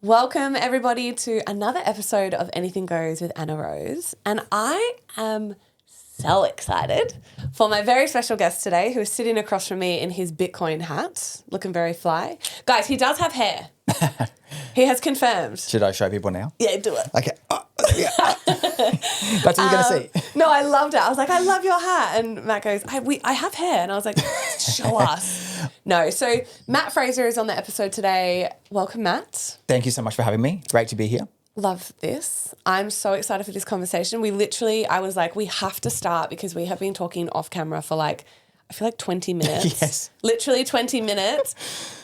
Welcome everybody to another episode of Anything Goes with Anna Rose. And I am so excited for my very special guest today who is sitting across from me in his Bitcoin hat, looking very fly. Guys, he does have hair. He has confirmed. Should I show people now? Yeah, do it. Okay. That's what you're going to see. No, I loved it. I was like, I love your hat. And Matt goes, I have hair. And I was like, show us. No, so Matt Fraser is on the episode today. Welcome, Matt. Thank you so much for having me. Great to be here. Love this. I'm so excited for this conversation. I was like, we have to start because we have been talking off camera for I feel like 20 minutes. Yes. Literally 20 minutes.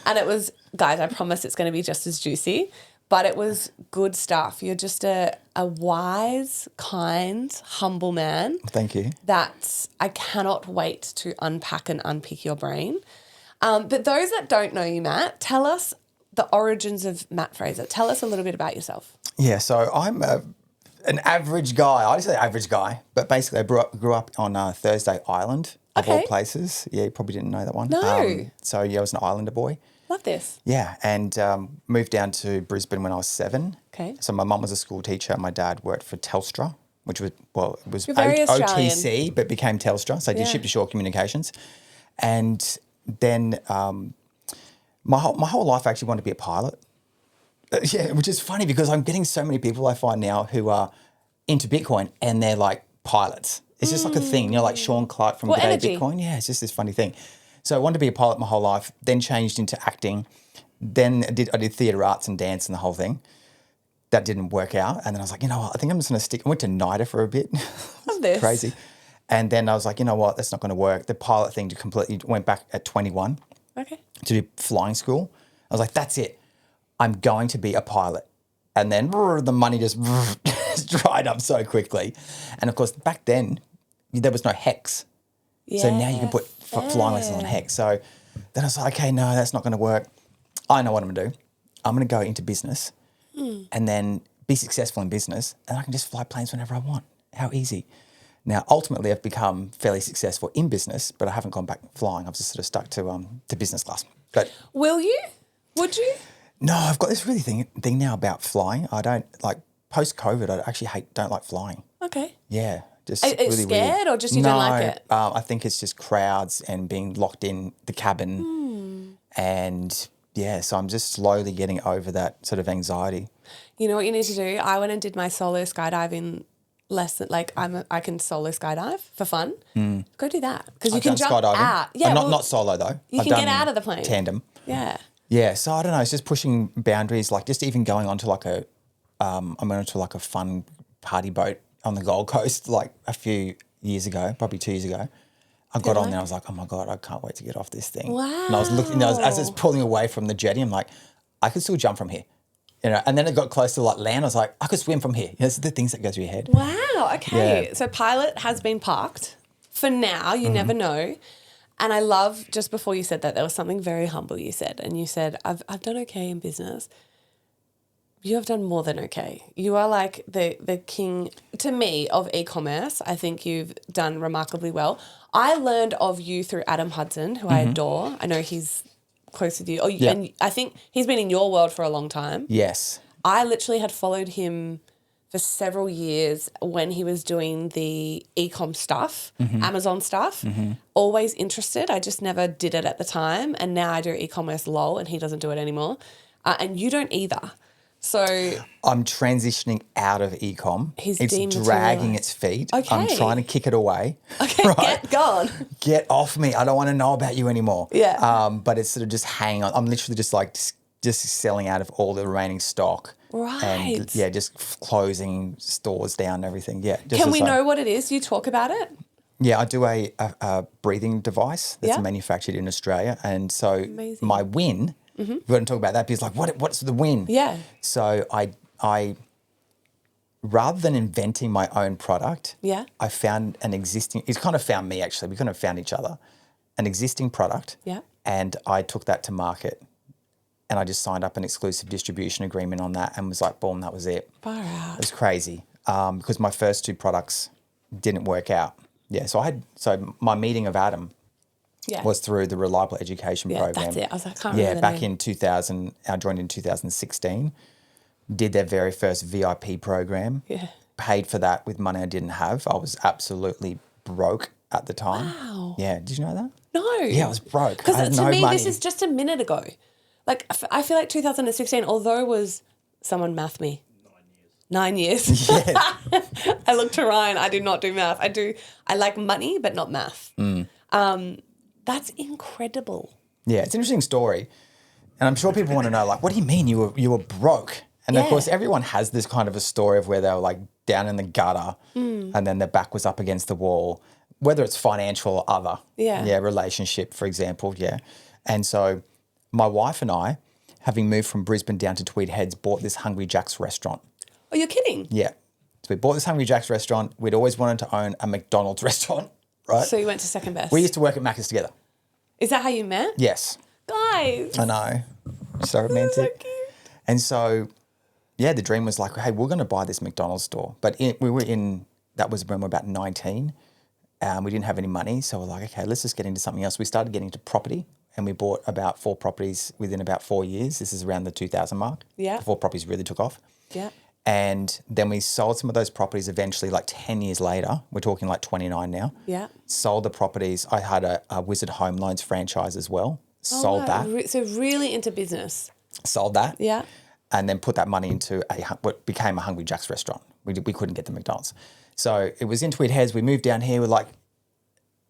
And it was, guys, I promise it's going to be just as juicy, but it was good stuff. You're just a wise, kind, humble man. Thank you. That I cannot wait to unpack and unpick your brain. But those that don't know you, Matt, tell us the origins of Matt Fraser. Tell us a little bit about yourself. Yeah, so I'm an average guy. I say average guy, but basically I grew up on Thursday Island, of all places. Yeah, you probably didn't know that one. No. I was an Islander boy. Love this. Yeah, and moved down to Brisbane when I was 7. Okay. So my mum was a school teacher. My dad worked for Telstra, which was, it was You're very Australian. OTC, but became Telstra. So I did ship-to-shore communications. And then my whole life I actually wanted to be a pilot. Which is funny because I'm getting so many people I find now who are into Bitcoin and they're like pilots. It's just like a thing, like Sean Clark from G'day energy. Bitcoin. Yeah, it's just this funny thing. So I wanted to be a pilot my whole life, then changed into acting. Then I did theatre arts and dance and the whole thing. That didn't work out. And then I was like, you know what, I think I'm just going to stick. I went to NIDA for a bit. Love this. Crazy. And then I was like, you know what, that's not going to work. The pilot thing completely went back at 21 Okay. to do flying school. I was like, that's it. I'm going to be a pilot. And then the money just dried up so quickly. And of course, back then, there was no HEX. Yeah, So now you can put flying lessons on HEX. So then I was like, okay, no, that's not going to work. I know what I'm going to do. I'm going to go into business and then be successful in business and I can just fly planes whenever I want. How easy. Now, ultimately, I've become fairly successful in business, but I haven't gone back flying. I've just sort of stuck to business class. But Will you? Would you? no, I've got this really thing now about flying. I don't post-COVID. I actually don't like flying. Okay. Yeah, just Are you really scared weird. or just you don't like it? I think it's just crowds and being locked in the cabin, and yeah, so I'm just slowly getting over that sort of anxiety. You know what you need to do? I went and did my solo skydiving lesson. I can solo skydive for fun. Go do that because you can jump skydiving. out. Yeah, not solo though. You I've can get done out of the plane. Tandem. Yeah. Yeah, so I don't know. It's just pushing boundaries, like just even going onto I went onto a fun party boat on the Gold Coast a few years ago, probably 2 years ago. I got on there, I was like, oh my God, I can't wait to get off this thing. Wow. And I was looking, as it's pulling away from the jetty, I'm like, I could still jump from here. And then it got close to land, I was like, I could swim from here. It's the things that go through your head. Wow. Okay. Yeah. So pilot has been parked for now. You never know. And I love, just before you said that, there was something very humble you said. And you said, I've done okay in business. You have done more than okay. You are like the king, to me, of e-commerce. I think you've done remarkably well. I learned of you through Adam Hudson, who I adore. I know he's close with you. And I think he's been in your world for a long time. Yes. I literally had followed him for several years when he was doing the e-com stuff, Amazon stuff, always interested. I just never did it at the time. And now I do e-commerce lol and he doesn't do it anymore. And you don't either. So I'm transitioning out of e-com. He's it's dragging its feet. Okay. I'm trying to kick it away. Okay, get gone. Get off me. I don't want to know about you anymore. Yeah. But it's sort of just hanging on. I'm literally just selling out of all the remaining stock. Right. And just closing stores down and everything. Yeah. Can we know what it is? You talk about it? Yeah, I do a breathing device that's manufactured in Australia. And so my win, we're going to talk about that because what's the win? Yeah. So I rather than inventing my own product, I found it's kind of found me actually. We kind of found each other, an existing product. Yeah. And I took that to market. And I just signed up an exclusive distribution agreement on that and was like, boom, that was it. Far out. It was crazy because my first 2 products didn't work out. Yeah, so my meeting of Adam was through the Reliable Education Program. That's it. I was like, I can't remember back in 2000, I joined in 2016. did their very first VIP program. Yeah. Paid for that with money I didn't have. I was absolutely broke at the time. Wow. Yeah. Did you know that? No. Yeah, I was broke. I Because had to no me, money. this is just a minute ago. Like, I feel like 2016, although it was, someone math me. 9 years. Yeah. I look to Ryan. I do not do math. I like money, but not math. That's incredible. Yeah, it's an interesting story. And I'm sure people want to know, like, what do you mean you were broke? And of Yeah. course, everyone has this kind of a story of where they were like down in the gutter and then their back was up against the wall, whether it's financial or other. Yeah. Yeah, relationship, for example. Yeah. And so my wife and I, having moved from Brisbane down to Tweed Heads, bought this Hungry Jack's restaurant. Oh, you're kidding? Yeah. So we bought this Hungry Jack's restaurant. We'd always wanted to own a McDonald's restaurant, right? So you went to second best. We used to work at Macca's together. Is that how you met? Yes. Guys. I know. So romantic. So cute. And so, yeah, the dream was like, hey, we're going to buy this McDonald's store. But that was when we were about 19. We didn't have any money. So we're like, okay, let's just get into something else. We started getting into property and we bought about 4 properties within about 4 years. This is around the 2000 mark. Yeah. Before properties really took off. Yeah. And then we sold some of those properties eventually, like 10 years later. We're talking like 29 now. Yeah. Sold the properties. I had a Wizard Home Loans franchise as well. Sold wow. that. So really into business. Sold that. Yeah. And then put that money into what became a Hungry Jack's restaurant. We couldn't get the McDonald's. So it was in Tweed Heads. We moved down here. We're like,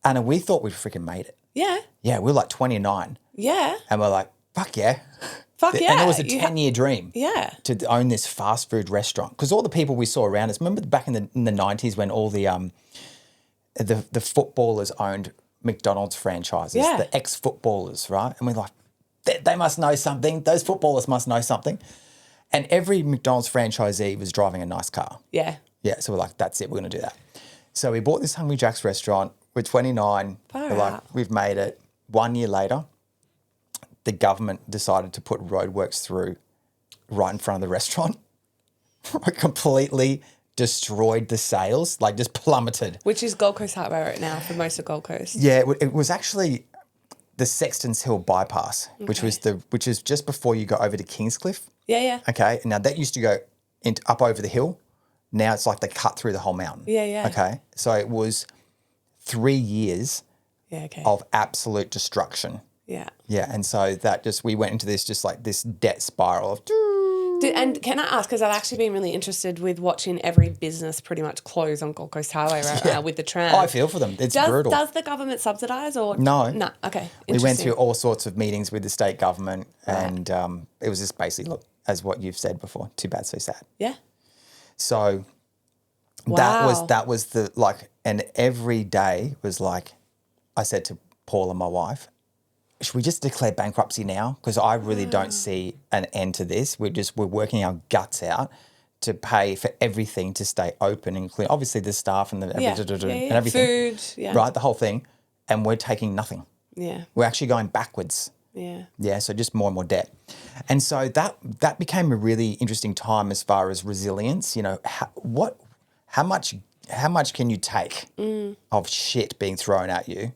Anna, we thought we'd freaking made it. Yeah. Yeah, we were like 29. Yeah. And we're like, fuck yeah. Fuck yeah. And it was a 10-year dream. Yeah. To own this fast food restaurant. Because all the people we saw around us, remember back in the 90s when all the footballers owned McDonald's franchises, Yeah. the ex-footballers, right? And we're like, they must know something. Those footballers must know something. And every McDonald's franchisee was driving a nice car. Yeah. Yeah, so we're like, that's it, we're going to do that. So we bought this Hungry Jack's restaurant. We're 29. Far We're like, out. we've made it. 1 year later, the government decided to put roadworks through right in front of the restaurant. Completely destroyed the sales, like just plummeted. Which is Gold Coast Highway right now for most of Gold Coast. Yeah, it was actually the Sexton's Hill bypass, which is just before you go over to Kingscliff. Yeah, yeah. Okay, now that used to go up over the hill. Now it's like they cut through the whole mountain. Yeah, yeah. Okay, so it was 3 years Yeah, okay. of absolute destruction. Yeah. Yeah, and so we went into this just like this debt spiral of. And can I ask, because I've actually been really interested with watching every business pretty much close on Gold Coast Highway right now with the tram. Oh, I feel for them. It's brutal. Does the government subsidise or? No. No, okay. We went Interesting. through all sorts of meetings with the state government and it was just basically, look, as what you've said before, too bad, so sad. Yeah. So Wow. that was the like, and every day was like, I said to Paula, my wife, should we just declare bankruptcy now? Because I really don't see an end to this. We're working our guts out to pay for everything to stay open, including obviously the staff and and everything. Food, yeah. Right, the whole thing. And we're taking nothing. Yeah. We're actually going backwards. Yeah. Yeah, so just more and more debt. And so that became a really interesting time as far as resilience. You know, how much can you take of shit being thrown at you?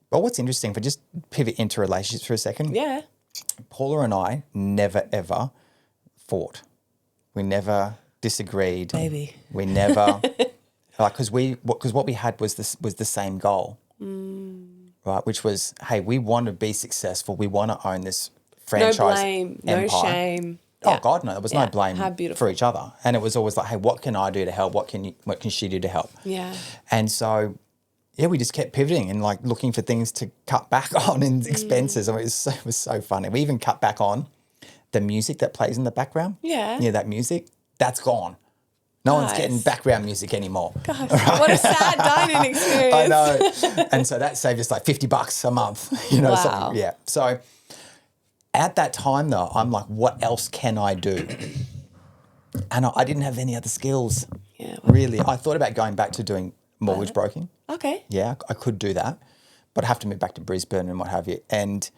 But what's interesting, if I just pivot into relationships for a second, Yeah. Paula and I never ever fought. We never disagreed. Baby. We never because what we had was the same goal. Right, which was, hey, we want to be successful. We want to own this franchise. No blame, empire. no shame. Oh Yeah. God, no! There was Yeah. no blame How beautiful. for each other, and it was always like, hey, what can I do to help? What can she do to help? Yeah. And so, yeah, we just kept pivoting and like looking for things to cut back on in expenses. I mean, it was so funny. We even cut back on the music that plays in the background. Yeah. Yeah, that music that's gone. No one's Nice. getting background music anymore. Gosh, what a sad dining experience. I know. And so that saved us like $50 a month, you know, Wow. something. Yeah. So at that time though, I'm like, what else can I do? And I didn't have any other skills. Yeah, well- Really. I thought about going back to doing mortgage broking. Okay. Yeah, I could do that, but I have to move back to Brisbane and what have you. And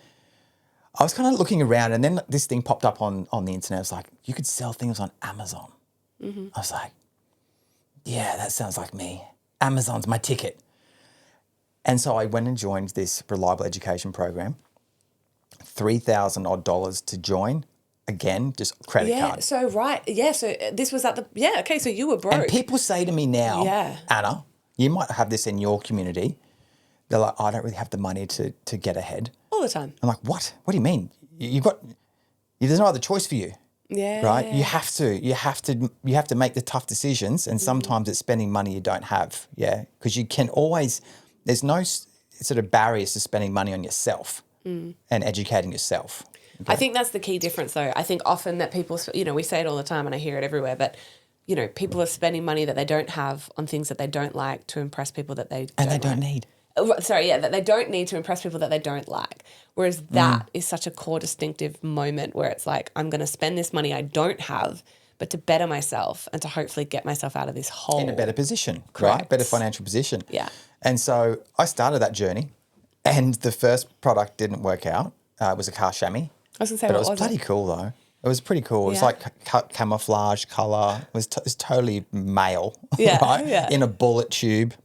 I was kind of looking around and then this thing popped up on the internet. It's like, you could sell things on Amazon. I was like, yeah, that sounds like me. Amazon's my ticket. And so I went and joined this reliable education program. $3,000 odd to join. again, just credit card. So so this was at the okay. So you were broke. And people say to me now, Anna, you might have this in your community. They're like, I don't really have the money to get ahead. All the time. I'm like, what? What do you mean? There's no other choice for you. Yeah. Right? You have to make the tough decisions, and sometimes it's spending money you don't have. Yeah. Because you can always, there's no sort of barriers to spending money on yourself and educating yourself. Okay? I think that's the key difference though. I think often that people, we say it all the time and I hear it everywhere, but people are spending money that they don't have on things that they don't like to impress people that they don't need. That they don't need to impress people that they don't like. Whereas that is such a core distinctive moment where it's like, I'm going to spend this money I don't have, but to better myself and to hopefully get myself out of this hole. In a better position, Correct. right? Better financial position. Yeah. And so I started that journey, and the first product didn't work out. It was a car chamois. I was going to say, but it was bloody cool though. It was pretty cool. It was like camouflage colour. It was totally male, right? Yeah. In a bullet-shaped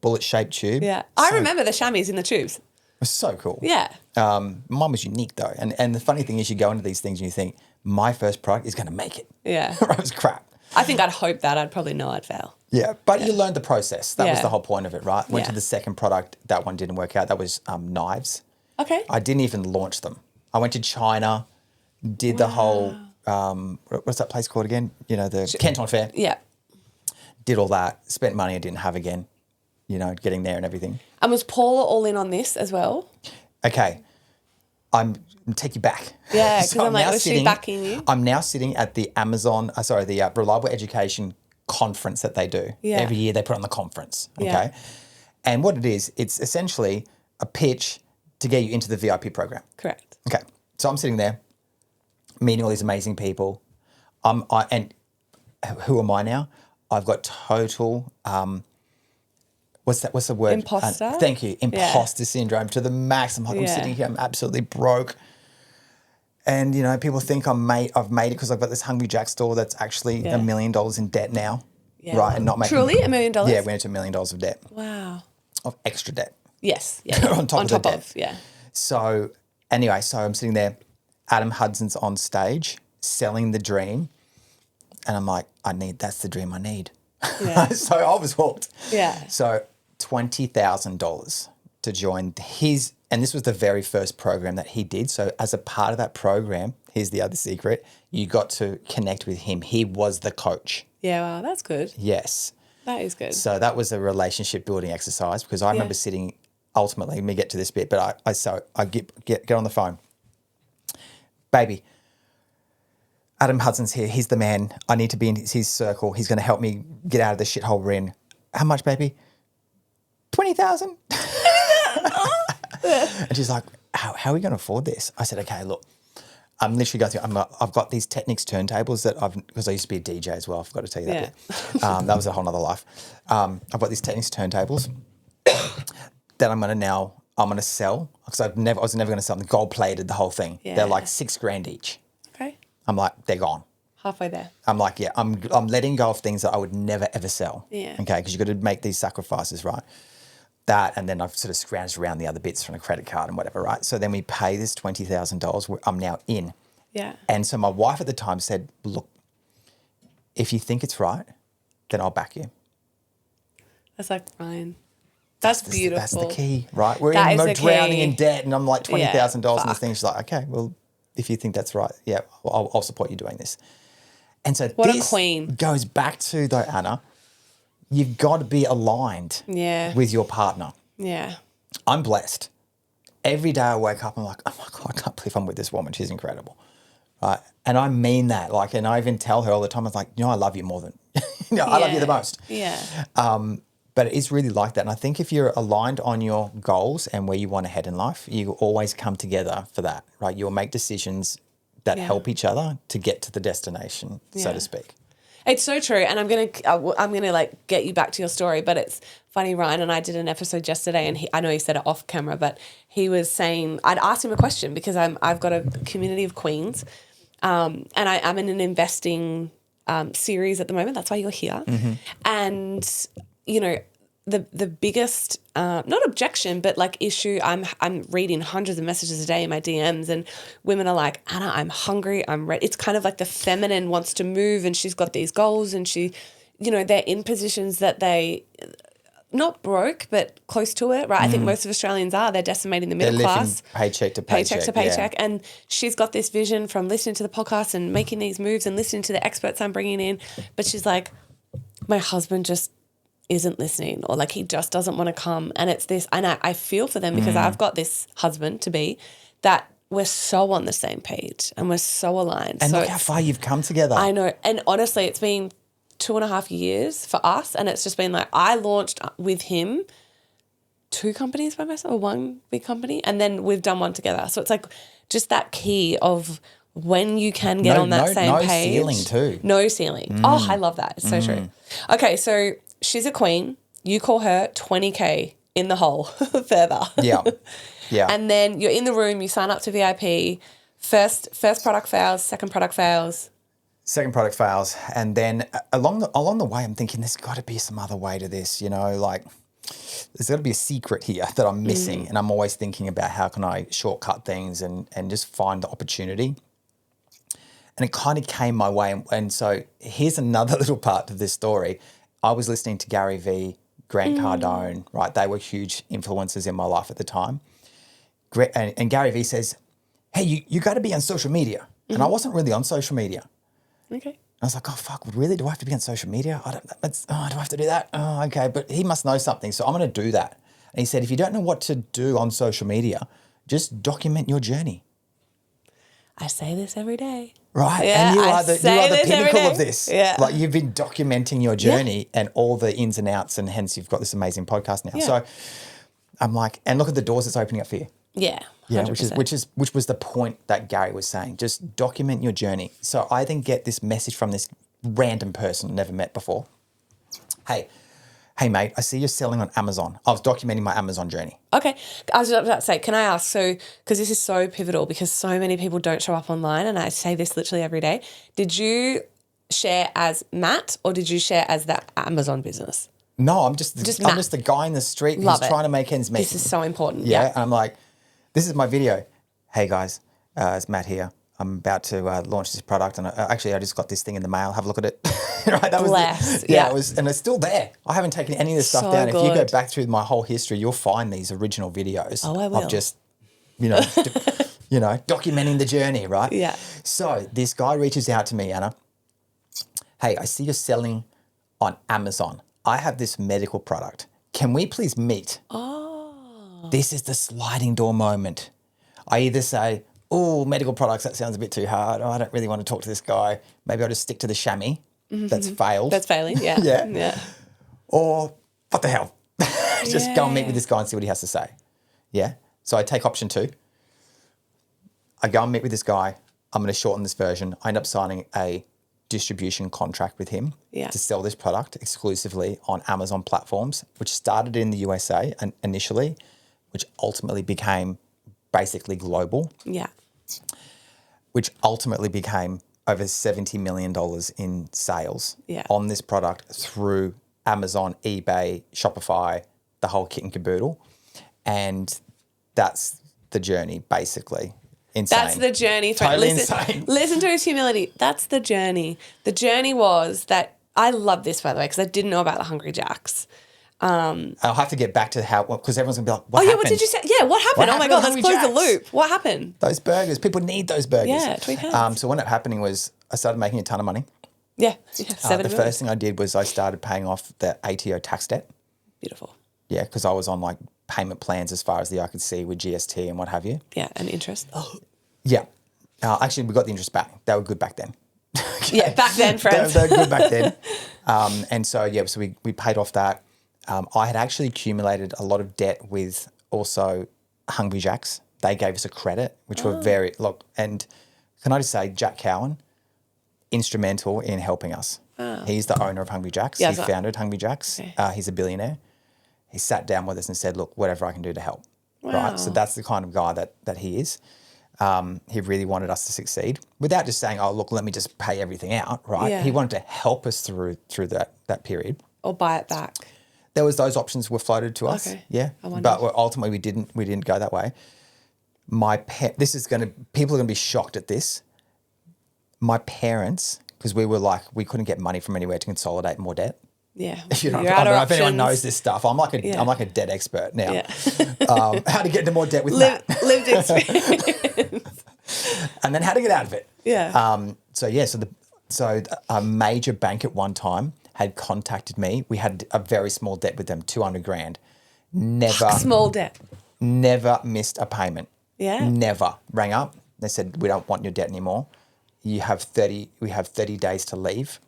tube. Yeah. So, I remember the chamois in the tubes. It was so cool. Yeah. Mine was unique though. And the funny thing is you go into these things and you think, my first product is going to make it. Yeah. It was crap. I think I'd hope that. I'd probably know I'd fail. Yeah. But you learned the process. That was the whole point of it, right? Went to Yeah. the second product. That one didn't work out. That was knives. Okay. I didn't even launch them. I went to China, did the whole, what's that place called again? The Canton Fair. Yeah. Did all that, spent money I didn't have again, getting there and everything. And was Paula all in on this as well? Okay. I'm take you back. Yeah, because I'm like, was she backing you? I'm now sitting at the the Reliable Education conference that they do. Yeah. Every year they put on the conference, okay? Yeah. And what it is, it's essentially a pitch to get you into the VIP program. Correct. Okay. So I'm sitting there, meeting all these amazing people. And who am I now? I've got total, what's the word? Imposter? Thank you. Imposter syndrome to the max. I'm like, I'm sitting here, I'm absolutely broke. And, people think I've made it because I've got this Hungry Jack store that's actually $1 million in debt now. Yeah. Right. And not making. Truly $1 million? Yeah, we went to $1 million of debt. Wow. Of extra debt. Yes. Yeah. on top of the debt. Yeah. So anyway, I'm sitting there. Adam Hudson's on stage selling the dream. And I'm like, that's the dream I need. Yeah. So I was hooked. Yeah. So $20,000 to join his, and this was the very first program that he did. So as a part of that program, here's the other secret, you got to connect with him. He was the coach. Yeah, wow, that's good. Yes. That is good. So that was a relationship building exercise because I remember sitting, ultimately, let me get to this bit, but I get on the phone. Baby, Adam Hudson's here. He's the man. I need to be in his circle. He's going to help me get out of the shithole we're in. How much, baby? 20,000. And she's like, how are we going to afford this? I said, okay, look, I'm literally going through, I've got these Technics turntables because I used to be a DJ as well. I forgot to tell you that bit. That was a whole nother life. I've got these Technics turntables that I'm going to sell because I was never going to sell them. Gold plated, the whole thing. Yeah. They're like $6,000 each. Okay. I'm like, they're gone. Halfway there. I'm like, I'm letting go of things that I would never ever sell. Yeah. Okay, because you've got to make these sacrifices, right? That, and then I've sort of scrounged around the other bits from a credit card and whatever, right? So then we pay this $20,000. I'm now in. Yeah. And so my wife at the time said, look, if you think it's right, then I'll back you. That's like Ryan. That's beautiful. That's the key, right? We're drowning in debt and I'm like $20,000 in this thing. She's like, okay, well, if you think that's right, I'll support you doing this. And so what this a queen. Goes back to, though, Anna, you've got to be aligned with your partner. Yeah. I'm blessed. Every day I wake up, I'm like, oh my God, I can't believe I'm with this woman. She's incredible. Right? And I mean that. Like, and I even tell her all the time, I was like, I love you more than, I love you the most. Yeah. But it is really like that. And I think if you're aligned on your goals and where you want to head in life, you always come together for that, right? You'll make decisions that help each other to get to the destination, so to speak. It's so true. And I'm gonna like get you back to your story, but it's funny, Ryan and I did an episode yesterday and I know he said it off camera, but he was saying, I'd asked him a question because I've got a community of queens and I'm in an investing series at the moment. That's why you're here. Mm-hmm. And, the biggest not objection but like issue. I'm reading hundreds of messages a day in my DMs, and women are like, Anna, I'm hungry, I'm ready. It's kind of like the feminine wants to move, and she's got these goals, and she, they're in positions that they not broke but close to it, right? I think most of Australians are. They're decimating the middle class, paycheck to paycheck, yeah. And she's got this vision from listening to the podcast and making these moves and listening to the experts I'm bringing in, but she's like, my husband just isn't listening, or like he just doesn't want to come. And it's this, and I feel for them because I've got this husband to be that we're so on the same page and we're so aligned. And so look how far you've come together. I know. And honestly, it's been 2.5 years for us, and it's just been like I launched with him 2 companies by myself, or 1 big company, and then we've done 1 together. So it's like just that key of when you can get on that same page. No ceiling too. No ceiling. Oh, I love that. It's so true. Okay, so she's a queen. You call her 20K in the hole further. Yeah. Yeah. And then you're in the room, you sign up to VIP. First product fails, second product fails. Second product fails. And then along the way, I'm thinking there's got to be some other way to this, like there's got to be a secret here that I'm missing. And I'm always thinking about how can I shortcut things and just find the opportunity. And it kind of came my way. And so here's another little part of this story. I was listening to Gary Vee, Grant Cardone, right? They were huge influencers in my life at the time. And Gary Vee says, hey, you got to be on social media. And I wasn't really on social media. Okay. I was like, oh, fuck, really? Do I have to be on social media? Do I have to do that? Oh, okay. But he must know something. So I'm going to do that. And he said, if you don't know what to do on social media, just document your journey. I say this every day. Right. Yeah, and you are the pinnacle of this. Yeah. Like you've been documenting your journey and all the ins and outs, and hence you've got this amazing podcast now. Yeah. So I'm like, and look at the doors it's opening up for you. Yeah. 100%. Yeah, which was the point that Gary was saying. Just document your journey. So I then get this message from this random person never met before. Hey mate, I see you're selling on Amazon. I was documenting my Amazon journey. Okay. I was about to say, can I ask, so, because this is so pivotal because so many people don't show up online, and I say this literally every day. Did you share as Matt, or did you share as that Amazon business? No, I'm just the guy in the street who's trying to make ends meet. This is so important. Yeah. And I'm like, this is my video. Hey guys, it's Matt here. I'm about to launch this product, and I just got this thing in the mail. Have a look at it. Right, that was yeah. It was, and it's still there. I haven't taken any of this stuff down. Good. If you go back through my whole history, you'll find these original videos. Oh, I will. Of just, documenting the journey, right? Yeah. So this guy reaches out to me, Anna. Hey, I see you're selling on Amazon. I have this medical product. Can we please meet? Oh. This is the sliding door moment. I either say, oh, medical products, that sounds a bit too hard. Oh, I don't really want to talk to this guy. Maybe I'll just stick to the chamois. That's failed. That's failing, yeah. Yeah. Or what the hell? Just go and meet with this guy and see what he has to say. Yeah. So I take option 2. I go and meet with this guy. I'm going to shorten this version. I end up signing a distribution contract with him to sell this product exclusively on Amazon platforms, which started in the USA initially, which ultimately became basically global. Yeah. Which ultimately became over $70 million in sales on this product through Amazon, eBay, Shopify, the whole kit and caboodle. And that's the journey, basically. Insane. That's the journey. Totally insane. Listen to his humility. That's the journey. The journey was that, I love this, by the way, because I didn't know about the Hungry Jacks. I'll have to get back to how, because everyone's going to be like, what happened? What did you say? Yeah, what happened? Oh my God, let's close the loop. What happened? Those burgers. People need those burgers. Yeah, tweet hands. So what ended up happening was I started making a ton of money. Yeah. The first thing I did was I started paying off the ATO tax debt. Beautiful. Yeah, because I was on like payment plans as far as the eye could see with GST and what have you. Yeah, and interest. Oh. Yeah. Actually, we got the interest back. They were good back then. Okay. Yeah, back then, friends. they were good back then. And so we paid off that. I had actually accumulated a lot of debt with also Hungry Jacks. They gave us a credit, which were and can I just say, Jack Cowan, instrumental in helping us. Oh. He's the owner of Hungry Jacks. He founded Hungry Jacks. Okay. He's a billionaire. He sat down with us and said, look, whatever I can do to help. Wow. Right. So that's the kind of guy that he is. He really wanted us to succeed without just saying, oh, look, let me just pay everything out. Right. Yeah. He wanted to help us through that period. Or buy it back. there was those options were floated to us. Okay. Yeah. I wondered. But ultimately we didn't go that way. People are going to be shocked at this. My parents, because we couldn't get money from anywhere to consolidate more debt. Yeah. You know, You're I out don't of know if anyone options. knows this stuff. I'm like a debt expert now. Yeah. How to get into more debt with Matt. Lived experience. And then how to get out of it. Yeah. So a major bank at one time had contacted me. We had a very small debt with them, 200 grand. Small debt. Never missed a payment. Yeah. Never. Rang up. They said, we don't want your debt anymore. We have 30 days to leave.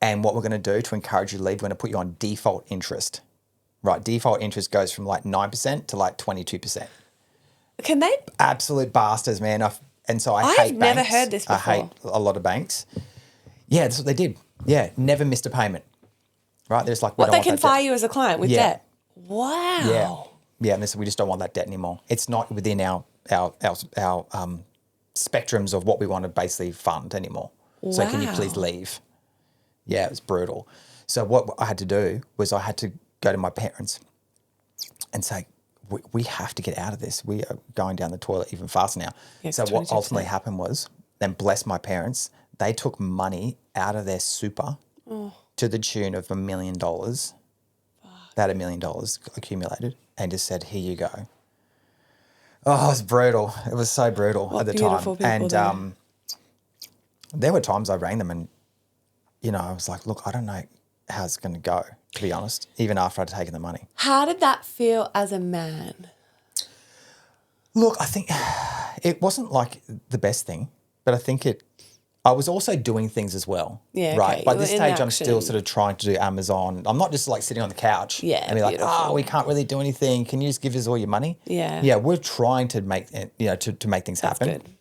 And what we're going to do to encourage you to leave, we're going to put you on default interest. Right. Default interest goes from like 9% to like 22%. Can they? Absolute bastards, man. I hate I've never banks. heard this before. I hate a lot of banks. Yeah, that's what they did. Yeah, never missed a payment. Right? They're just like, They can fire you as a client with debt. Wow. Yeah. Yeah, and they said, we just don't want that debt anymore. It's not within our spectrums of what we want to basically fund anymore. Wow. So can you please leave? Yeah, it was brutal. So what I had to do was I had to go to my parents and say, we have to get out of this. We are going down the toilet even faster now. Yeah, so what ultimately happened was, then bless my parents, they took money out of their super to the tune of $1 million. They had $1 million accumulated and just said, here you go. Oh, it was brutal. It was so brutal at the time. And there were times I rang them and, you know, I was like, look, I don't know how it's going to go, to be honest, even after I'd taken the money. How did that feel as a man? Look, I think it wasn't like the best thing, but I think I was also doing things as well. Yeah, right. okay. By this stage, I'm still sort of trying to do Amazon. I'm not just like sitting on the couch and be like, we can't really do anything. Can you just give us all your money? Yeah. Yeah, we're trying to make to make things happen. That's good.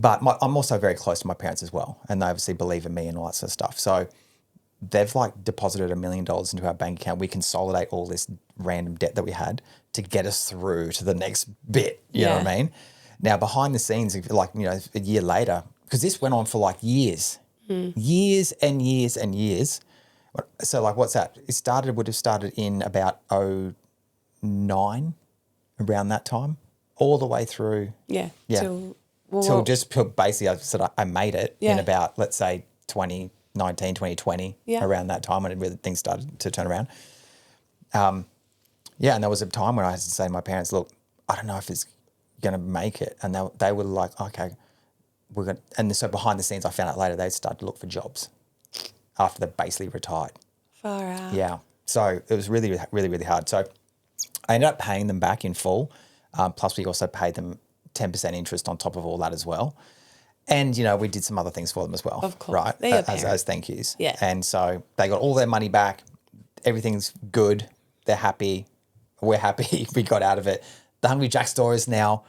But I'm also very close to my parents as well, and they obviously believe in me and all that sort of stuff. So they've like deposited $1 million into our bank account. We consolidate all this random debt that we had to get us through to the next bit. You know what I mean? Now, behind the scenes, like, you know, a year later, because this went on for like years and years and years. So like, what's that? Would have started in about 2009, around that time, all the way through. Yeah. Till just basically I made it in about, let's say, 2019, 2020, around that time when things started to turn around. And there was a time when I had to say to my parents, look, I don't know if it's going to make it. And they were like, okay, we're going to. And so behind the scenes, I found out later, they started to look for jobs after they basically retired. Far out. Yeah. So it was really, really, really hard. So I ended up paying them back in full. Plus we also paid them 10% interest on top of all that as well. And, you know, we did some other things for them as well. Of course. Right? As thank yous. Yeah. And so they got all their money back. Everything's good. They're happy. We're happy. We got out of it. The Hungry Jack store is now,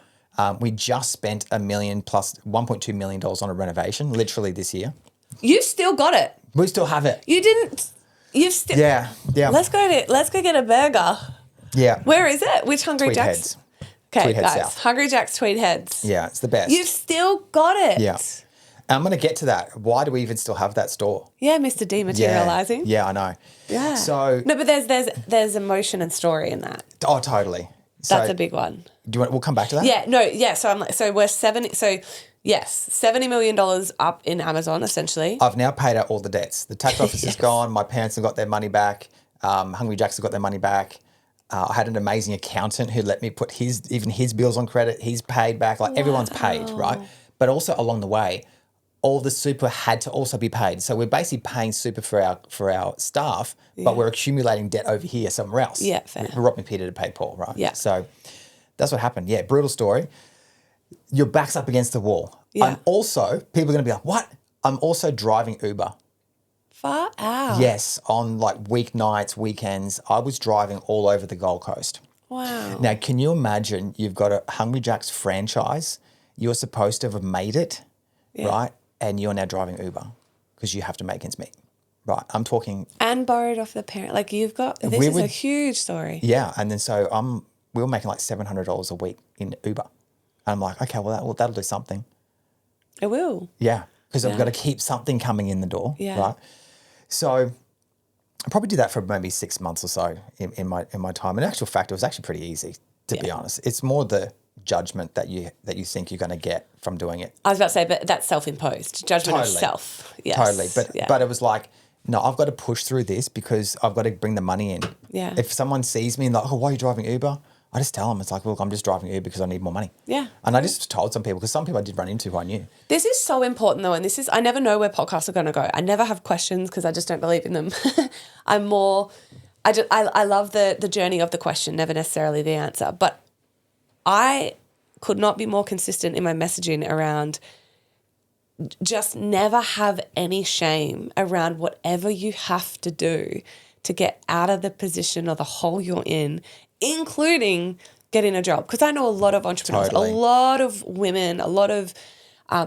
we just spent $1 million plus $1.2 million on a renovation, literally this year. You still got it. We still have it. You didn't. You've still. Yeah. Let's go get a burger. Yeah. Where is it? Which Hungry Tweed Jack's? Heads. Okay, Tweed Heads guys. South. Hungry Jack's Tweed Heads. Yeah, it's the best. You've still got it. Yeah. I'm going to get to that. Why do we even still have that store? Yeah, Mr. Dematerializing. Yeah, I know. Yeah. So no, but there's emotion and story in that. Oh, totally. That's a big one. Do you want? We'll come back to that. Yeah. No. Yeah. So I'm like, so we're 70. So yes, $70 million up in Amazon essentially. I've now paid out all the debts. The tax office is gone. My parents have got their money back. Hungry Jack's have got their money back. I had an amazing accountant who let me put his bills on credit. He's paid back. Like everyone's paid, right? But also along the way, all the super had to also be paid. So we're basically paying super for our staff, but we're accumulating debt over here somewhere else. Yeah, fair. We robbed Peter to pay Paul, right? Yeah. So that's what happened. Yeah, brutal story. Your back's up against the wall. Yeah. People are going to be like, what? I'm also driving Uber. Far out. Yes, on like weeknights, weekends, I was driving all over the Gold Coast. Wow. Now, can you imagine you've got a Hungry Jack's franchise, you're supposed to have made it, right? And you're now driving Uber because you have to make ends meet, right? I'm talking... And borrowed off the parent. Like you've got... This is a huge story. Yeah, and then so we were making like $700 a week in Uber. And I'm like, okay, well, that'll do something. It will. Yeah, because I've got to keep something coming in the door, right? So I probably did that for maybe 6 months or so in my time. In actual fact, it was actually pretty easy, to be honest. It's more the judgment that you think you're going to get from doing it. I was about to say, but that's self-imposed judgment of self. Yes. Totally. But it was like, no, I've got to push through this because I've got to bring the money in. Yeah. If someone sees me and like, oh, why are you driving Uber? I just tell them, it's like, look, I'm just driving Uber because I need more money. Yeah. And I just told some people, because some people I did run into who I knew. This is so important though, and this is, I never know where podcasts are going to go. I never have questions because I just don't believe in them. I love the journey of the question, never necessarily the answer. But I could not be more consistent in my messaging around just never have any shame around whatever you have to do to get out of the position or the hole you're in, including getting a job. Because I know a lot of entrepreneurs, a lot of women, a lot of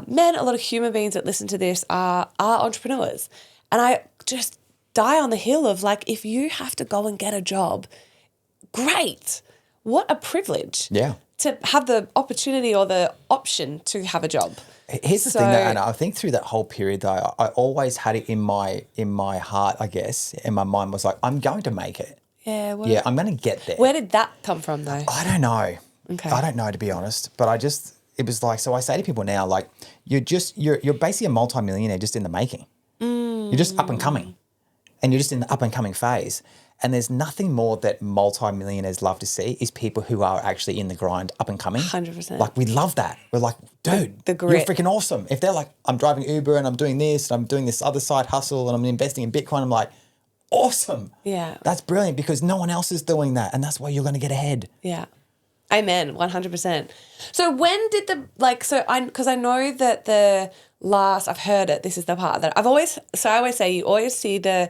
men, a lot of human beings that listen to this are entrepreneurs. And I just die on the hill of like, if you have to go and get a job, great. What a privilege. Yeah. To have the opportunity or the option to have a job. Here's the thing, though, Anna. I think through that whole period, though, I always had it in my heart, I guess, in my mind was like, I'm going to make it. Yeah. I'm going to get there. Where did that come from, though? I don't know. Okay. I don't know, to be honest. But it was like, so I say to people now, like, you're basically a multimillionaire just in the making. You're just up and coming. And you're just in the up and coming phase. And there's nothing more that multi-millionaires love to see is people who are actually in the grind, up and coming. 100%. Like, we love that. We're like, dude, the grit. You're freaking awesome. If they're like, I'm driving Uber and I'm doing this and I'm doing this other side hustle and I'm investing in Bitcoin, I'm like, awesome. Yeah. That's brilliant because no one else is doing that. And that's why you're going to get ahead. Yeah. Amen. 100%. So when did because I know that I've heard it, this is the part that I always say you always see the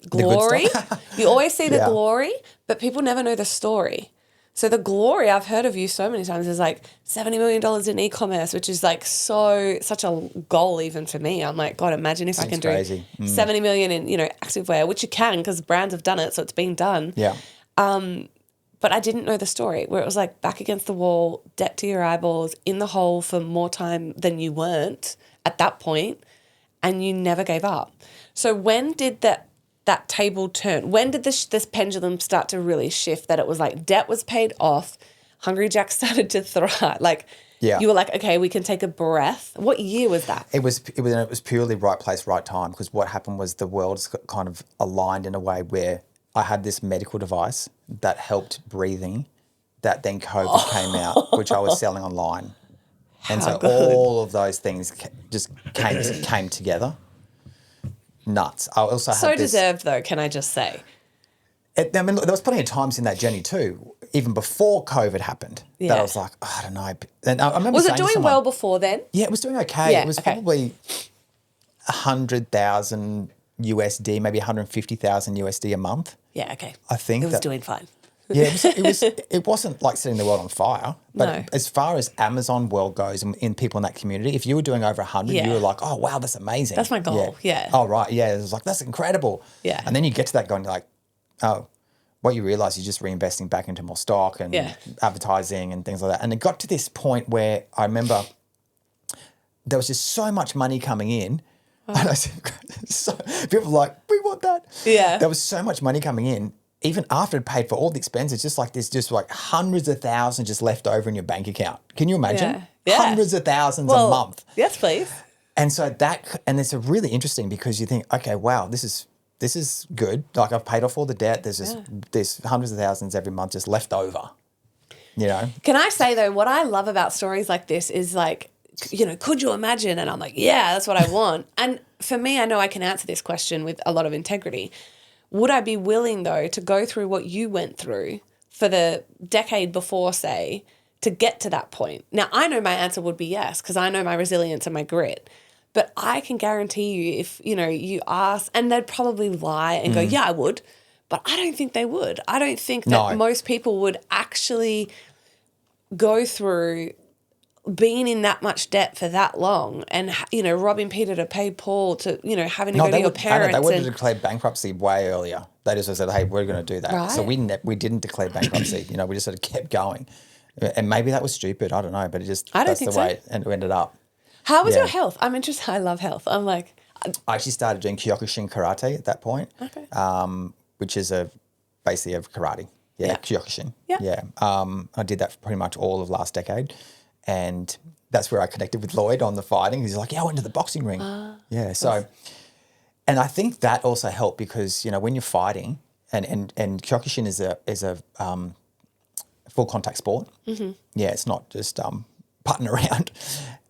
glory. You always see the glory, but people never know the story. So the glory I've heard of you so many times is like $70 million in e-commerce, which is like such a goal even for me. I'm like, God, imagine if I can do 70 million in, activewear, which you can because brands have done it. So it's been done. Yeah. But I didn't know the story where it was like back against the wall, debt to your eyeballs, in the hole for more time than you weren't at that point, and you never gave up. So when did that table turn? When did this pendulum start to really shift that it was like debt was paid off, Hungry Jack started to thrive? Like you were like, okay, we can take a breath. What year was that? It was purely right place, right time because what happened was the world's kind of aligned in a way where I had this medical device that helped breathing that then COVID came out, which I was selling online. And so all of those things just came together. Nuts. I also had this. Deserved though, can I just say? Look, there was plenty of times in that journey too, even before COVID happened, that I was like, I don't know. And I remember was it doing well before then? Yeah, it was doing okay. Yeah, it was probably 100,000 USD, maybe 150,000 USD a month. Yeah, okay. I think it was doing fine. Yeah, it wasn't like setting the world on fire. But as far as Amazon world goes and in people in that community, if you were doing over 100, you were like, oh, wow, that's amazing. That's my goal, yeah. Oh, right, yeah. It was like, that's incredible. Yeah. And then you get to that going, you're like, oh, what you realise is just reinvesting back into more stock and advertising and things like that. And it got to this point where I remember there was just so much money coming in. And I said, people were like, we want that. Yeah. There was so much money coming in. Even after it paid for all the expenses, just like there's just like hundreds of thousands just left over in your bank account. Can you imagine? Yeah. Hundreds of thousands a month. Yes, please. And so and it's a really interesting because you think, okay, wow, this is good. Like I've paid off all the debt. There's hundreds of thousands every month just left over. Can I say though, what I love about stories like this is like, could you imagine? And I'm like, yeah, that's what I want. And for me, I know I can answer this question with a lot of integrity. Would I be willing, though, to go through what you went through for the decade before, say, to get to that point? Now, I know my answer would be yes, because I know my resilience and my grit. But I can guarantee you if, you ask, and they'd probably lie and go, yeah, I would. But I don't think they would. I don't think that most people would actually go through being in that much debt for that long and, robbing Peter to pay Paul to, having to go to your parents. They would have declared bankruptcy way earlier. They just said, hey, we're going to do that. Right. So we didn't declare bankruptcy. We just sort of kept going. And maybe that was stupid. I don't know. But that's the way it ended up. How was your health? I'm interested. I love health. I'm like, I actually started doing Kyokushin karate at that point, which is basically a karate. Yeah, Kyokushin. Yeah. Yeah. I did that for pretty much all of last decade. And that's where I connected with Lloyd on the fighting. He's like, yeah, I went to the boxing ring. Yeah. So, and I think that also helped because, you know, when you're fighting and Kyokushin is a full contact sport. Mm-hmm. Yeah. It's not just putting around.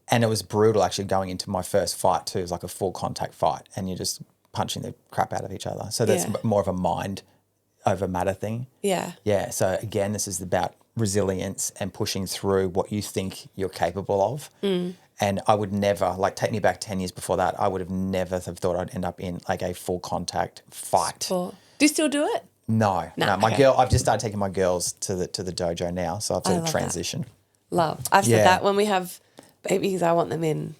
And it was brutal actually going into my first fight too. It was like a full contact fight and you're just punching the crap out of each other. So that's more of a mind over matter thing. Yeah. Yeah. So again, this is about resilience and pushing through what you think you're capable of. And I would never, like, take me back 10 years before that, I would have never have thought I'd end up in like a full contact fight. Do you still do it? No. My girl, I've just started taking my girls to the dojo now, so I've sort of transitioned. I've said that when we have babies, I want them in,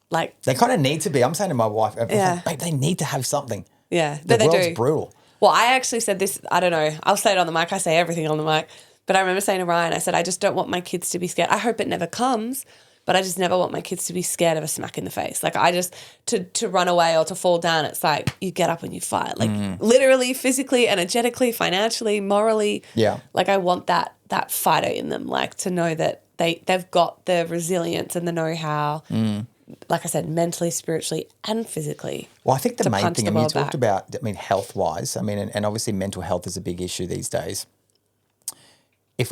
like, they kind of need to be. I'm saying to my wife, like, babe, they need to have something. Yeah, the world's brutal. Well, I actually said this, I don't know, I'll say it on the mic, I say everything on the mic, but I remember saying to Ryan, I said, I just don't want my kids to be scared. I hope it never comes, but I just never want my kids to be scared of a smack in the face. Like, I just, to run away or to fall down, it's like, you get up and you fight. Like, literally, physically, energetically, financially, morally. Yeah. Like, I want that fighter in them, like, to know that they've got the resilience and the know-how, like I said, mentally, spiritually, and physically. Well, I think the main thing, I mean, you talked about, I mean, health-wise, I mean, and obviously mental health is a big issue these days. If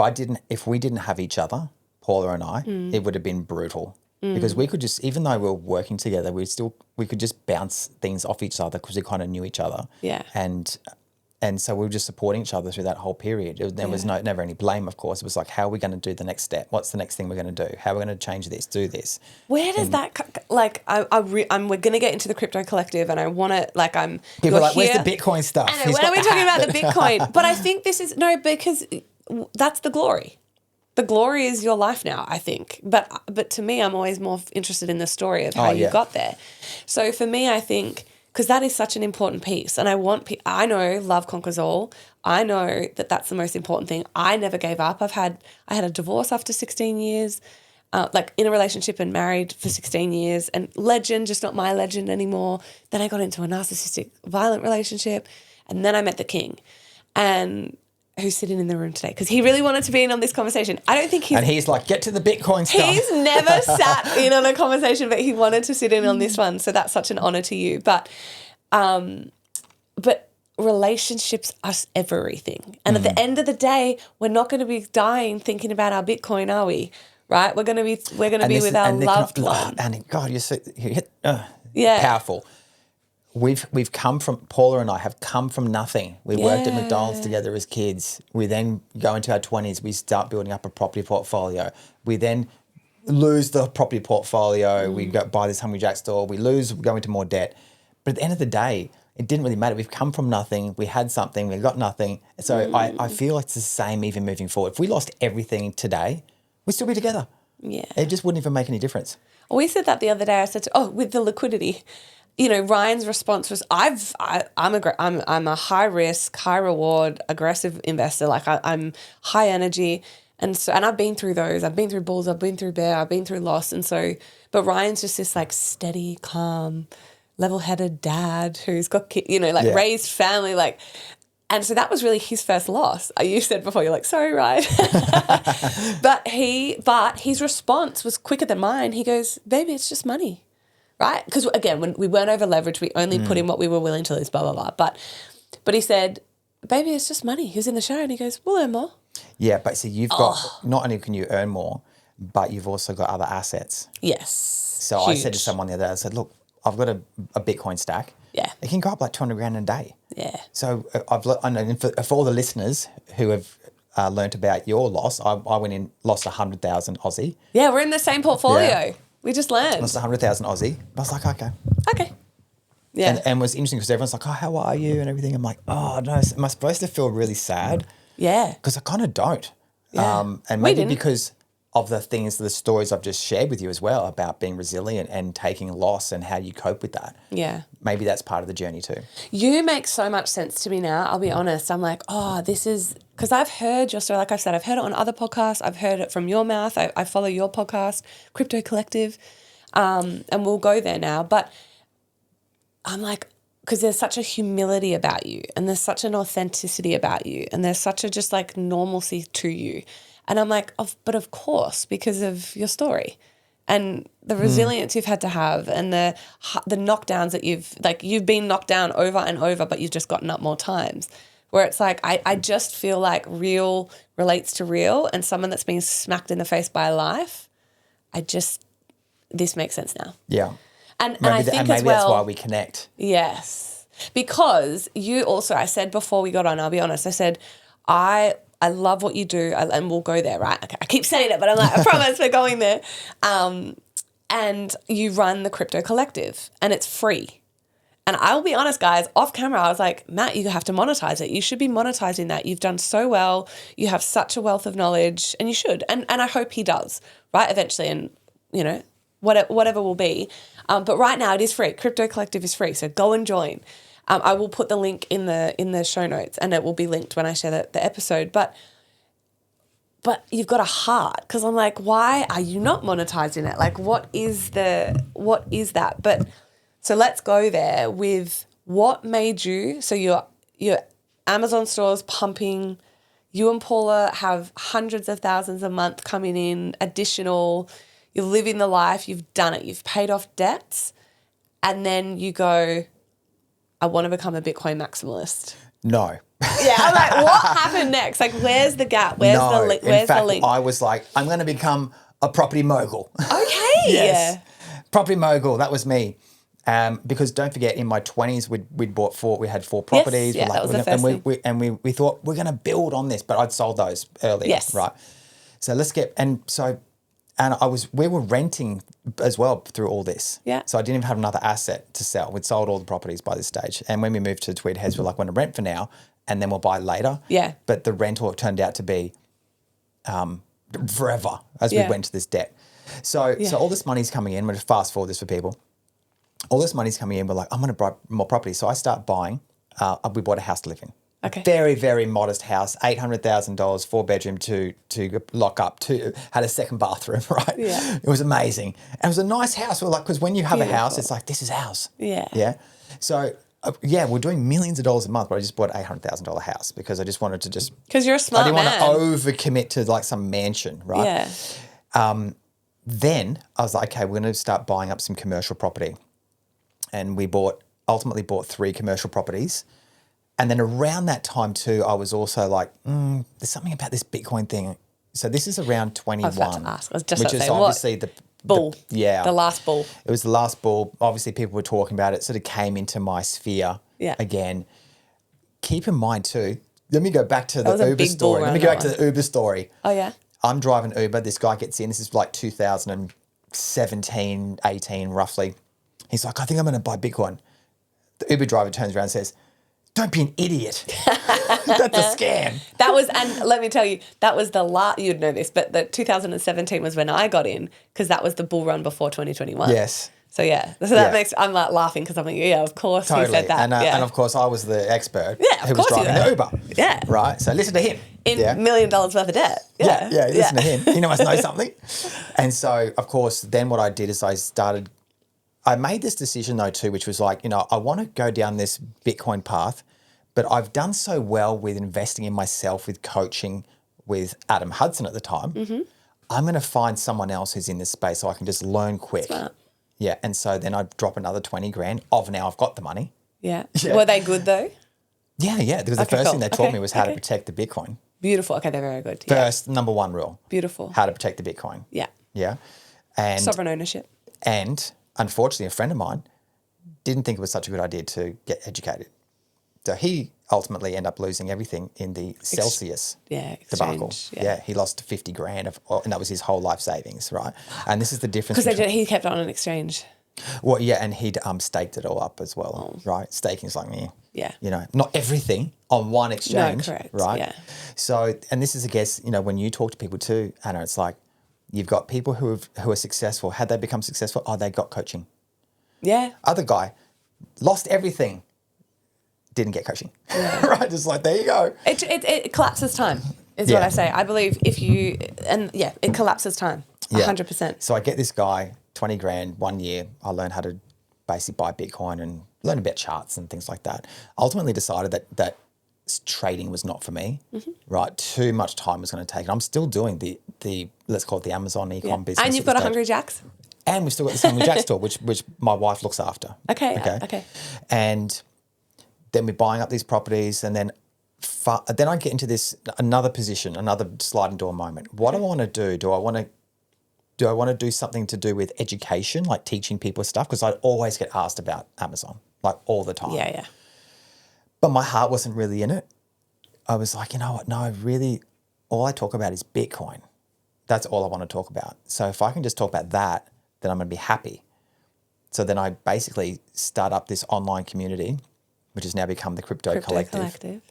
we didn't have each other, Paula and I, it would have been brutal because we could just, even though we were working together, we could just bounce things off each other because we kind of knew each other. Yeah. And so we were just supporting each other through that whole period. There was never any blame, of course. It was like, how are we going to do the next step? What's the next thing we're going to do? How are we going to change this, do this? Where does that, like, we're going to get into the crypto collective and I want to, like, People are like, where's the Bitcoin stuff? I know, when are we talking about the Bitcoin? But I think this is, no, because that's the glory. The glory is your life now, I think. But to me, I'm always more interested in the story of how you got there. So for me, I think, because that is such an important piece. And I know love conquers all. I know that that's the most important thing. I never gave up. I had a divorce after 16 years, like in a relationship and married for 16 years and legend, just not my legend anymore. Then I got into a narcissistic, violent relationship. And then I met the king and who's sitting in the room today because he really wanted to be in on this conversation. I don't think he's like, get to the Bitcoin stuff. He's never sat in on a conversation, but he wanted to sit in on this one. So that's such an honor to you. But relationships are everything. And at the end of the day, we're not going to be dying thinking about our Bitcoin, are we? Right? We're going to be with our loved one. And God, powerful. We've come from, Paula and I have come from nothing. We worked at McDonald's together as kids. We then go into our 20s. We start building up a property portfolio. We then lose the property portfolio. We go buy this Hungry Jack store. We go into more debt. But at the end of the day, it didn't really matter. We've come from nothing. We had something. We got nothing. So I feel it's the same even moving forward. If we lost everything today, we'd still be together. Yeah. It just wouldn't even make any difference. We said that the other day. I said, with the liquidity. You know, Ryan's response was, I'm a high risk, high reward, aggressive investor. Like I'm high energy, and I've been through those. I've been through bulls. I've been through bear. I've been through loss, but Ryan's just this like steady, calm, level-headed dad who's got raised family, like. And so that was really his first loss. You said before, you're like, sorry, Ryan. but his response was quicker than mine. He goes, baby, it's just money. Right? Because, again, when we weren't over leveraged, we only put in what we were willing to lose, blah, blah, blah. But he said, baby, it's just money. He was in the show and he goes, we'll earn more. Yeah, but see, you've got, not only can you earn more, but you've also got other assets. Yes. So huge. I said to someone the other day, I said, look, I've got a Bitcoin stack. Yeah. It can go up like 200 grand a day. Yeah. So I know for all the listeners who have learnt about your loss, I went in, lost 100,000 Aussie. Yeah, we're in the same portfolio. Yeah. We just learned. Lost 100,000 Aussie. I was like, okay. Yeah. And it was interesting because everyone's like, oh, how are you and everything. I'm like, oh, no, am I supposed to feel really sad? Yeah. Because I kind of don't. Yeah. And maybe because of the stories I've just shared with you as well about being resilient and taking loss and how you cope with that. Yeah. Maybe that's part of the journey too. You make so much sense to me now. I'll be honest. I'm like, this is, because I've heard your story. Like I've said, I've heard it on other podcasts. I've heard it from your mouth. I follow your podcast, Crypto Collective, and we'll go there now. But I'm like, because there's such a humility about you and there's such an authenticity about you and there's such a just like normalcy to you. And I'm like, but of course, because of your story and the resilience you've had to have and the knockdowns that you've been knocked down over and over, but you've just gotten up more times. Where it's like, I just feel like real relates to real, and someone that's been smacked in the face by life, this makes sense now. Yeah. And I think maybe as well, that's why we connect. Yes. Because you also, I said before we got on, I'll be honest, I said, I love what you do, and we'll go there, right? Okay, I keep saying it, but I'm like, I promise we're going there. And you run the Crypto Collective, and it's free. And I'll be honest, guys, off camera, I was like, Matt, you have to monetize it. You should be monetizing that. You've done so well. You have such a wealth of knowledge, and you should. And I hope he does, right, eventually, and, you know, whatever will be. But right now it is free. Crypto Collective is free, so go and join. I will put the link in the show notes, and it will be linked when I share the episode. But you've got a heart, because I'm like, why are you not monetizing it? Like, what is that? But so let's go there with what made you. So your Amazon stores pumping. You and Paula have hundreds of thousands a month coming in, additional. You're living the life. You've done it. You've paid off debts, and then you go, I want to become a Bitcoin maximalist. No. Yeah, I'm like, what happened next? Like, where's the gap? Where's the link? I was like, I'm going to become a property mogul. Okay. Yes. Property mogul. That was me. Because don't forget, in my 20s, we had 4 properties. Yes, yeah, that was the first thing. And we thought we're going to build on this, but I'd sold those earlier. Yes. Right. So we were renting as well through all this. Yeah. So I didn't even have another asset to sell. We'd sold all the properties by this stage. And when we moved to Tweed Heads, we're like, we're going to rent for now and then we'll buy later. Yeah. But the rental turned out to be forever as we went to this debt. So all this money's coming in. We'll just fast forward this for people. All this money's coming in. We're like, I'm going to buy more property. So I start buying. We bought a house to live in. Okay. Very, very modest house, $800,000, 4-bedroom, to lock up, had a second bathroom, right? Yeah. It was amazing. And it was a nice house. We're like, because when you have a house, it's like, this is ours. Yeah. Yeah. So, we're doing millions of dollars a month, but I just bought an $800,000 house because I just wanted to because you're a smart man. I didn't want to overcommit to like some mansion, right? Yeah. Then I was like, okay, we're going to start buying up some commercial property. And we ultimately bought 3 commercial properties. And then around that time too, I was also like, there's something about this Bitcoin thing. So this is around 21. I was about to ask. I was just which is saying, obviously the bull. The last bull. It was the last bull. Obviously people were talking about it. Sort of came into my sphere again. Keep in mind too, let me go back to the Uber story. Let me go back to the Uber story. Oh yeah? I'm driving Uber. This guy gets in. This is like 2017, 18 roughly. He's like, I think I'm going to buy Bitcoin. The Uber driver turns around and says, don't be an idiot. That's a scam. And let me tell you, that was the last, you'd know this, but the 2017 was when I got in, because that was the bull run before 2021. Yes. So yeah, so that makes, I'm like laughing because I'm like, yeah, of course he said that. And of course I was the expert who was driving the Uber. Yeah. Right, so listen to him. In $1 million worth of debt. Yeah, listen to him. He must know something. And so, of course, then what I did is I made this decision though too, which was like, I want to go down this Bitcoin path, but I've done so well with investing in myself, with coaching with Adam Hudson at the time. Mm-hmm. I'm going to find someone else who's in this space so I can just learn quick. Smart. Yeah. And so then I drop another 20 grand now I've got the money. Yeah. Were they good though? Yeah. Because the first thing they taught me was how to protect the Bitcoin. Beautiful. Okay, they're very good. First, number 1 rule. Beautiful. How to protect the Bitcoin. Yeah. Yeah. And sovereign ownership. And unfortunately, a friend of mine didn't think it was such a good idea to get educated. So he ultimately ended up losing everything in the Celsius debacle. Yeah, he lost 50 grand, and that was his whole life savings, right? And this is the difference. Because he kept it on an exchange. Well, yeah, and he'd staked it all up as well, right? Staking is like me. Yeah. Not everything on one exchange. No, correct. Right? Yeah. So, and this is, I guess, when you talk to people too, Anna, it's like, you've got people who are successful. Had they become successful? Oh, they got coaching. Yeah. Other guy lost everything, didn't get coaching. Yeah. Right? Just like, there you go. It collapses time, is what I say. I believe it collapses time, 100%. So I get this guy, 20 grand, 1 year. I learned how to basically buy Bitcoin and learn about charts and things like that. Ultimately decided that trading was not for me, right? Too much time was going to take. And I'm still doing the let's call it the Amazon e-com business. And you've got a Hungry Jack's? And we've still got the Hungry Jack's store, which my wife looks after. Okay. And then we're buying up these properties, and then I get into another position, another sliding door moment. What do I want to do? Do I want to do something to do with education, like teaching people stuff? Because I always get asked about Amazon, like all the time. Yeah. But my heart wasn't really in it. I was like, you know what? No, really, all I talk about is Bitcoin. That's all I want to talk about. So if I can just talk about that, then I'm going to be happy. So then I basically start up this online community, which has now become the Crypto Collective.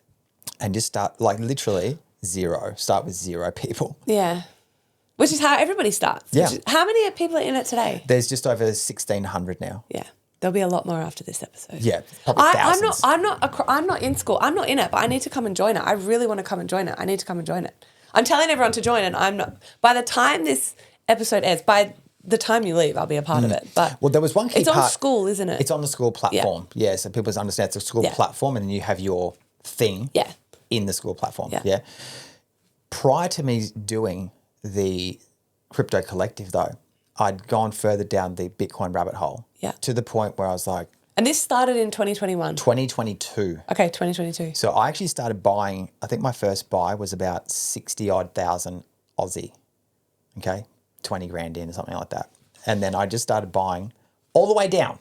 And just start literally start with 0 people. Yeah. Which is how everybody starts. Yeah. How many people are in it today? There's just over 1,600 now. Yeah. There'll be a lot more after this episode. Yeah, probably thousands. I'm not in school. I'm not in it, but I need to come and join it. I really want to come and join it. I need to come and join it. I'm telling everyone to join, and I'm not. By the time this episode ends, by the time you leave, I'll be a part of it. But there was one key part. It's on school, isn't it? It's on the school platform. Yeah, so people understand it's a school platform, and then you have your thing in the school platform. Yeah. Prior to me doing the Crypto Collective, though, I'd gone further down the Bitcoin rabbit hole. Yeah. To the point where I was like... And this started in 2021? 2022. Okay, 2022. So I actually started buying, I think my first buy was about 60-odd thousand Aussie. Okay? 20 grand in or something like that. And then I just started buying all the way down.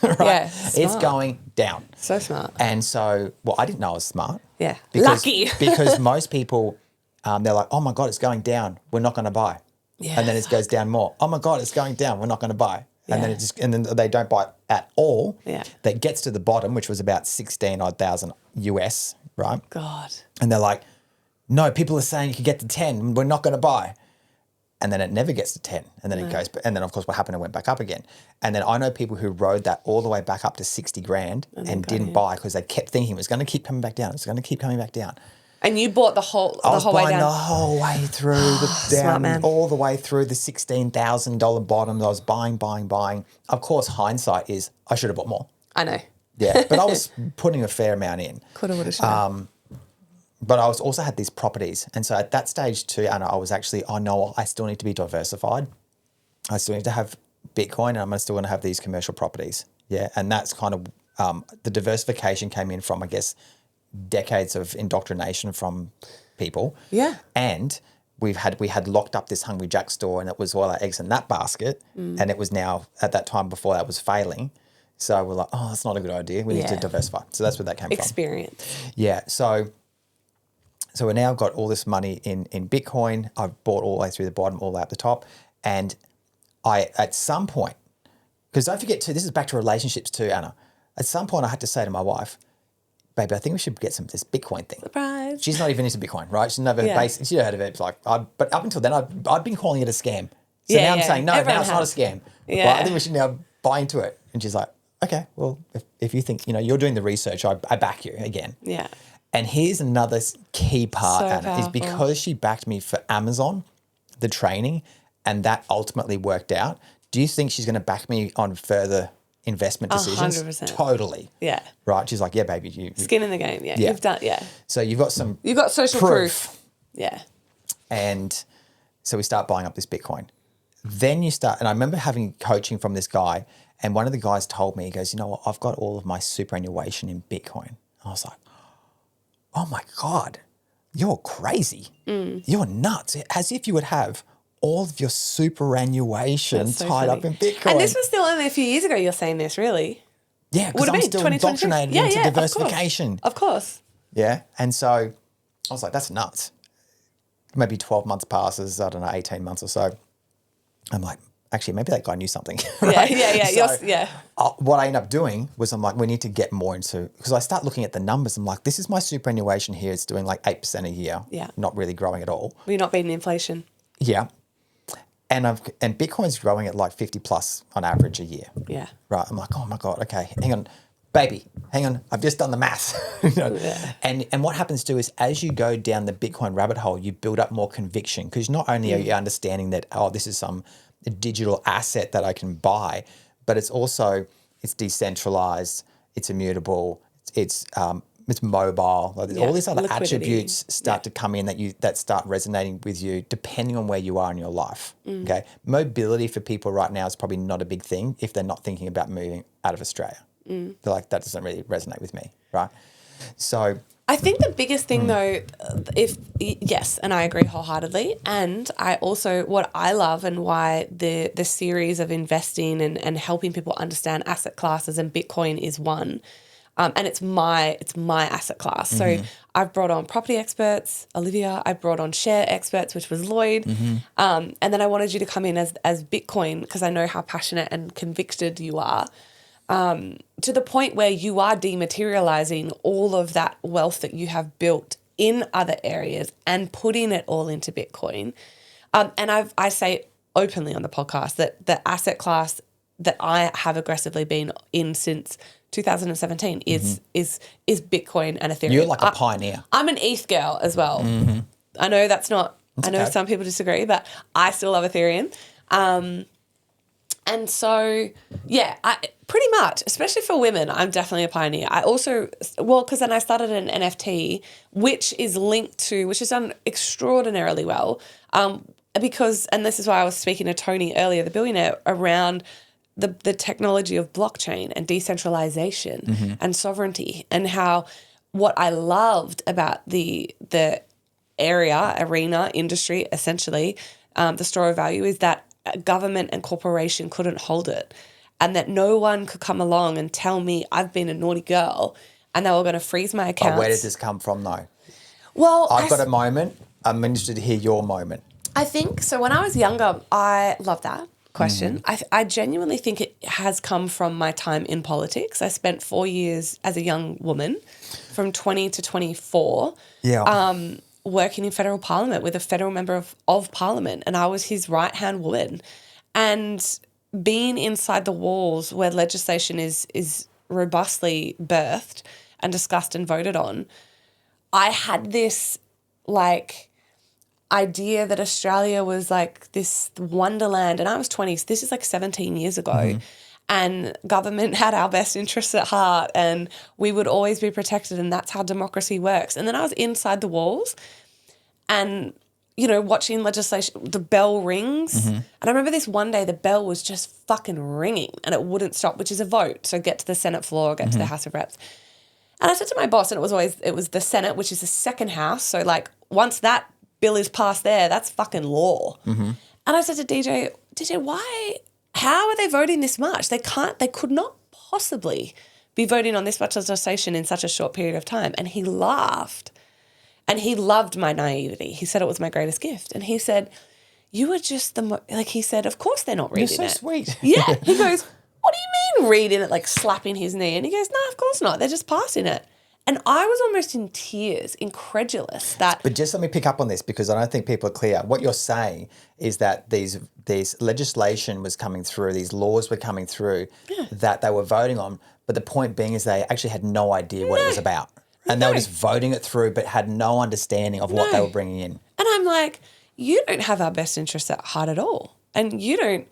Right? Yeah, it's going down. So smart. And so, I didn't know I was smart. Yeah. Lucky. Lucky. Because most people, they're like, oh my God, it's going down. We're not going to buy. Yeah. And then it goes down more. Oh my God, it's going down. We're not going to buy. Yeah. And then they don't buy at all. Yeah. That gets to the bottom, which was about 16-odd thousand US, right? God. And they're like, no, people are saying you could get to 10. We're not going to buy. And then it never gets to 10. And then it goes, and then of course what happened, it went back up again. And then I know people who rode that all the way back up to 60 grand and didn't buy because they kept thinking it was going to keep coming back down. It's going to keep coming back down. And you bought the whole way down? I was buying the whole way through, all the way through the $16,000 bottoms. I was buying. Of course, hindsight is I should have bought more. I know. Yeah, but I was putting a fair amount in. Coulda, woulda, shoulda. But I also had these properties. And so at that stage too, Anna, I was actually, I still need to be diversified. I still need to have Bitcoin, and I'm still going to have these commercial properties. Yeah, and that's kind of, the diversification came in from, I guess, decades of indoctrination from people. Yeah. And we had locked up this Hungry Jack store, and it was all our eggs in that basket. And it was now, at that time before that was failing. So we're like, oh, that's not a good idea. We need to diversify. So that's where that came from. Experience. Yeah. So we now got all this money in Bitcoin. I've bought all the way through the bottom, all the way up the top. And I, at some point, because don't forget too, this is back to relationships too, Anna. At some point I had to say to my wife, baby, I think we should get this Bitcoin thing. Surprise. She's not even into Bitcoin, right? She's never she's heard of it. It's like, but up until then, I've been calling it a scam. So now I'm saying, no, everyone now it's not a scam. Yeah. Right? I think we should now buy into it. And she's like, okay, well, if you think, you're doing the research, I back you again. Yeah. And here's another key part, So Anna, is powerful. because she backed me for Amazon, the training, and that ultimately worked out. Do you think she's going to back me on further investment decisions? 100%. Totally. Yeah. Right. She's like, yeah, baby. You Skin in the game. Yeah. You've done, So you've got some You've got social proof. Yeah. And so we start buying up this Bitcoin. Then you start, and I remember having coaching from this guy, and one of the guys told me, he goes, you know what, I've got all of my superannuation in Bitcoin. I was like, oh my God, you're crazy. You're nuts. As if you would have all of your superannuation That's so tied funny. up in Bitcoin. And this was still only a few years ago you're saying this, really. Yeah, because I'm still 2022? indoctrinated into diversification. Of course. Yeah, and so I was like, that's nuts. Maybe 12 months passes, I don't know, 18 months or so. I'm like, actually, maybe that guy knew something. Right? Yeah. So, what I ended up doing was I'm like, we need to get more into, because I start looking at the numbers. I'm like, this is my superannuation here. It's doing like 8% a year. Yeah. Not really growing at all. We're not beating inflation. Yeah. And Bitcoin's growing at like 50 plus on average a year. Yeah. Right. I'm like, oh my God, okay, hang on. Baby, hang on, I've just done the math. Yeah. And what happens too is as you go down the Bitcoin rabbit hole, you build up more conviction, because not only are you understanding that, this is some digital asset that I can buy, but it's also, it's decentralized, it's immutable, it's mobile. Like, all these other liquidity. attributes start to come in that start resonating with you depending on where you are in your life. Okay, mobility for people right now is probably not a big thing if they're not thinking about moving out of Australia. They're like, that doesn't really resonate with me, right? So I think the biggest thing though, yes, and I agree wholeheartedly. And I also, what I love and why the series of investing and helping people understand asset classes and Bitcoin is one. And it's my asset class. So I've brought on property experts, Olivia. I brought on share experts, which was Lloyd. And then I wanted you to come in as Bitcoin because I know how passionate and convicted you are. To the point where you are dematerializing all of that wealth that you have built in other areas and putting it all into Bitcoin. And I say openly on the podcast that the asset class that I have aggressively been in since 2017 is Bitcoin and Ethereum. you're like a pioneer. I'm an ETH girl as well. I know that's not. I know some people disagree, but I still love Ethereum. And so, yeah, pretty much, especially for women, I'm definitely a pioneer. I also, because then I started an NFT, which is done extraordinarily well, because, and this is why I was speaking to Tony earlier, the billionaire, around the technology of blockchain and decentralization and sovereignty, and how what I loved about the arena, industry, essentially, the store of value is that government and corporation couldn't hold it, and that no one could come along and tell me I've been a naughty girl and they were going to freeze my accounts. Oh, where did this come from though? Well, I've got a moment. I'm interested to hear your moment. I think so. When I was younger, I love that question. I genuinely think it has come from my time in politics. I spent 4 years as a young woman, from 20 to 24. Yeah. Working in federal parliament with a federal member of parliament, and I was his right-hand woman. And being inside the walls where legislation is robustly birthed and discussed and voted on, I had this idea that Australia was like this wonderland, and I was 20, so this is like 17 years ago. And government had our best interests at heart, and we would always be protected, and that's how democracy works. And then I was inside the walls and, watching legislation, the bell rings. And I remember this one day, the bell was just fucking ringing and it wouldn't stop, which is a vote. So get to the Senate floor, get to the House of Reps. And I said to my boss, and it was the Senate, which is the second house. So once that bill is passed there, that's fucking law. And I said to DJ, how are they voting this much? They could not possibly be voting on this much legislation in such a short period of time. And he laughed, and he loved my naivety. He said it was my greatest gift. And he said, you were just he said, of course they're not reading it. You're so sweet. Yeah. He goes, what do you mean reading it? Like slapping his knee. And he goes, no, of course not. They're just passing it. And I was almost in tears, incredulous that. But just let me pick up on this, because I don't think people are clear. What you're saying is that these legislation was coming through, these laws were coming through that they were voting on. But the point being is they actually had no idea what it was about. And they were just voting it through, but had no understanding of what they were bringing in. And I'm like, you don't have our best interests at heart at all. And you're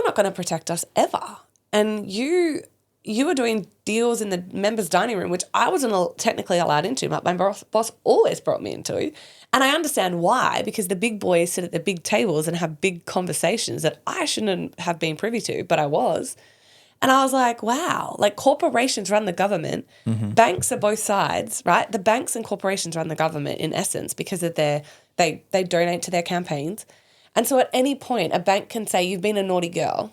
not going to protect us ever. And you were doing deals in the members' dining room, which I wasn't technically allowed into, but my boss always brought me into. And I understand why, because the big boys sit at the big tables and have big conversations that I shouldn't have been privy to, but I was. And I was like, wow, like corporations run the government. Banks are both sides, right? The banks and corporations run the government in essence because of they donate to their campaigns. And so at any point, a bank can say, you've been a naughty girl.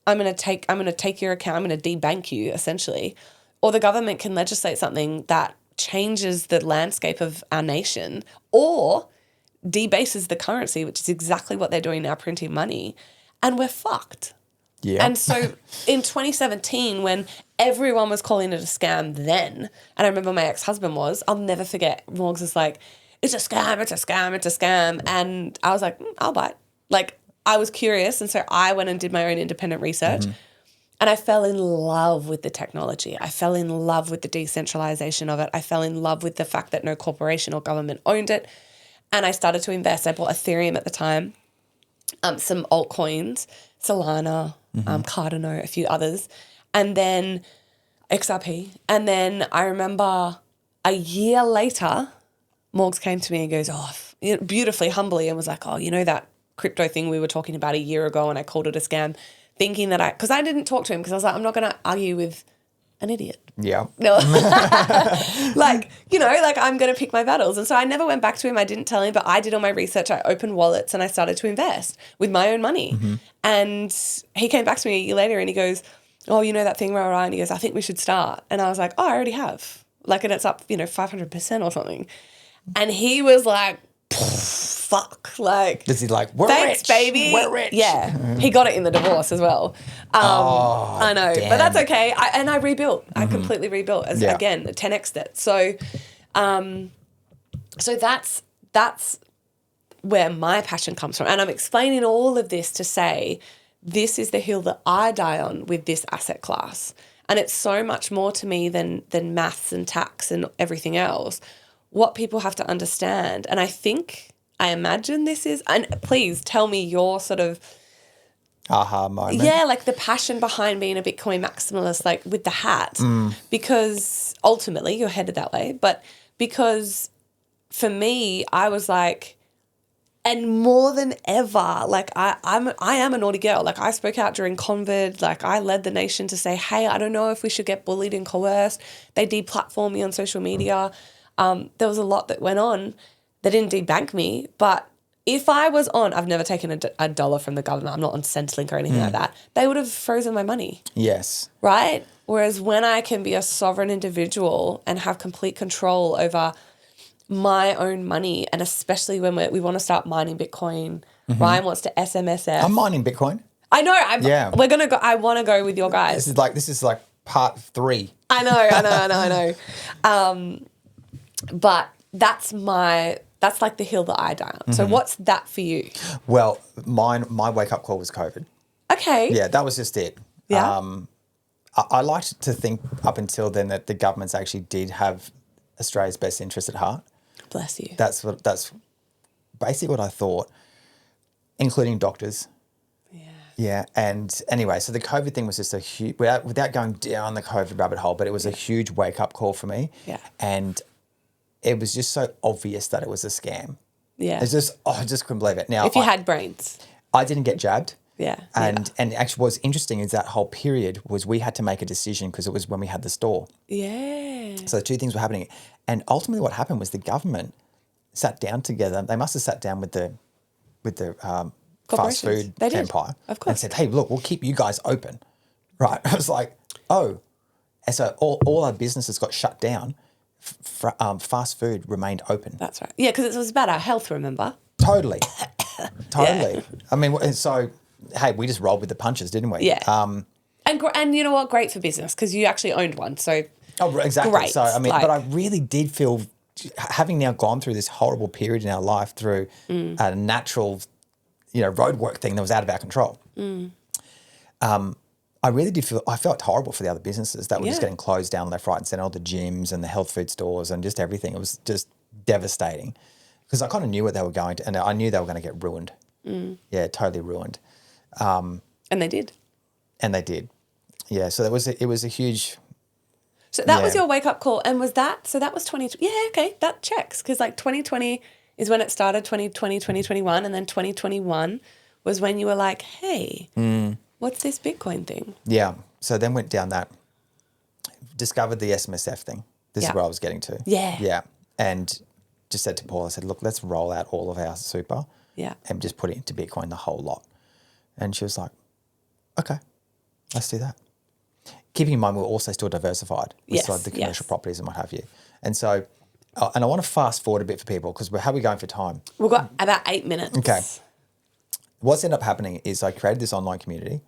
I'm going to take your account. I'm going to debank you, essentially. Or the government can legislate something that changes the landscape of our nation, or debases the currency, which is exactly what they're doing now, printing money, and we're fucked. Yeah. And so in 2017, when everyone was calling it a scam then, and I remember my ex-husband I'll never forget, Morgs was like, it's a scam, it's a scam, it's a scam. And I was like, I'll buy it. Like, I was curious, and so I went and did my own independent research, and I fell in love with the technology. I fell in love with the decentralization of it. I fell in love with the fact that no corporation or government owned it, and I started to invest. I bought Ethereum at the time, some altcoins, Solana, Cardano, a few others, and then XRP. And then I remember a year later, Morgs came to me and goes, beautifully, humbly, and was like, that crypto thing we were talking about a year ago, and I called it a scam, thinking that because I didn't talk to him because I was like, I'm not going to argue with an idiot. Yeah. No. I'm going to pick my battles. And so I never went back to him. I didn't tell him, but I did all my research. I opened wallets and I started to invest with my own money. Mm-hmm. And he came back to me a year later and he goes, that thing, rah, rah. And he goes, I think we should start. And I was like, I already have. And it's up, 500% or something. And he was like, fuck. Is he like, we're thanks, rich, baby. we're rich. Yeah. He got it in the divorce as well. I know. Damn. But that's okay. I rebuilt. I completely rebuilt again, 10x'd it. So, that's where my passion comes from. And I'm explaining all of this to say, this is the hill that I die on with this asset class. And it's so much more to me than maths and tax and everything else. What people have to understand, and I imagine this is, and please tell me your sort of aha moment. Yeah, the passion behind being a Bitcoin maximalist, with the hat, because ultimately you're headed that way. But because for me, I was like, and more than ever, I am a naughty girl. I spoke out during COVID. I led the nation to say, hey, I don't know if we should get bullied and coerced. They deplatformed me on social media. There was a lot that went on. They didn't debank me, but if I was on, I've never taken a dollar from the government. I'm not on Centrelink or anything like that. They would have frozen my money. Yes. Right? Whereas when I can be a sovereign individual and have complete control over my own money, and especially when we want to start mining Bitcoin, Ryan wants to SMSF. I'm mining Bitcoin. I know. We're gonna go. I want to go with your guys. This is part 3. I know. But that's the hill that I die on. So what's that for you? Well, my wake up call was COVID. Okay. Yeah, that was just it. Yeah. I liked to think up until then that the governments actually did have Australia's best interest at heart. Bless you. That's basically what I thought, including doctors. Yeah. And anyway, so the COVID thing was just a huge, without going down the COVID rabbit hole, but it was a huge wake up call for me. Yeah. And it was just so obvious that it was a scam. Yeah. It's just, I just couldn't believe it. Now, if you had brains. I didn't get jabbed. Yeah. And actually what's interesting is that whole period was we had to make a decision because it was when we had the store. Yeah. So two things were happening. And ultimately what happened was the government sat down together. They must have sat down with the fast food empire. Of course. And said, hey, look, we'll keep you guys open. Right. I was like, oh. And so all our businesses got shut down. Fast food remained open. That's right. Yeah, because it was about our health, remember? Totally. Totally. Yeah. I mean, so, hey, we just rolled with the punches, didn't we? Yeah. And you know what? Great for business because you actually owned one. So exactly. Great. So, I mean, but I really did feel, having now gone through this horrible period in our life through a natural, roadwork thing that was out of our control. I really did feel, I felt horrible for the other businesses that were just getting closed down left, right and centre, all the gyms and the health food stores and just everything. It was just devastating because I kind of knew what they were going to, and I knew they were going to get ruined. Yeah, totally ruined. And they did. And they did. Yeah, so it was a huge... So that was your wake-up call. And was that, so that was 2020. Yeah, okay, that checks because 2020 is when it started, 2020, 2021, and then 2021 was when you were like, hey... What's this Bitcoin thing? Yeah. So then went down that, discovered the SMSF thing. This is where I was getting to. Yeah. Yeah. And just said to Paula, I said, look, let's roll out all of our super and just put it into Bitcoin, the whole lot. And she was like, okay, let's do that. Keeping in mind, we're also still diversified. We still had the commercial properties and what have you. And so, and I want to fast forward a bit for people because how are we going for time? We've got about 8 minutes. Okay. What's ended up happening is I created this online community.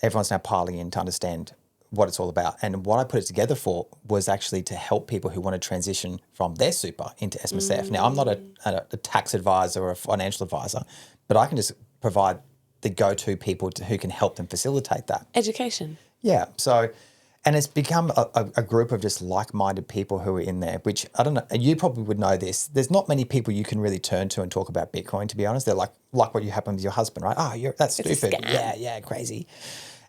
Everyone's now piling in to understand what it's all about. And what I put it together for was actually to help people who want to transition from their super into SMSF. Now, I'm not a tax advisor or a financial advisor, but I can just provide the go-to people who can help them facilitate that. Education. Yeah. So, and it's become a group of just like-minded people who are in there, which I don't know, you probably would know this. There's not many people you can really turn to and talk about Bitcoin, to be honest. They're like what you happened with your husband, right? Oh, that's stupid. Yeah, crazy.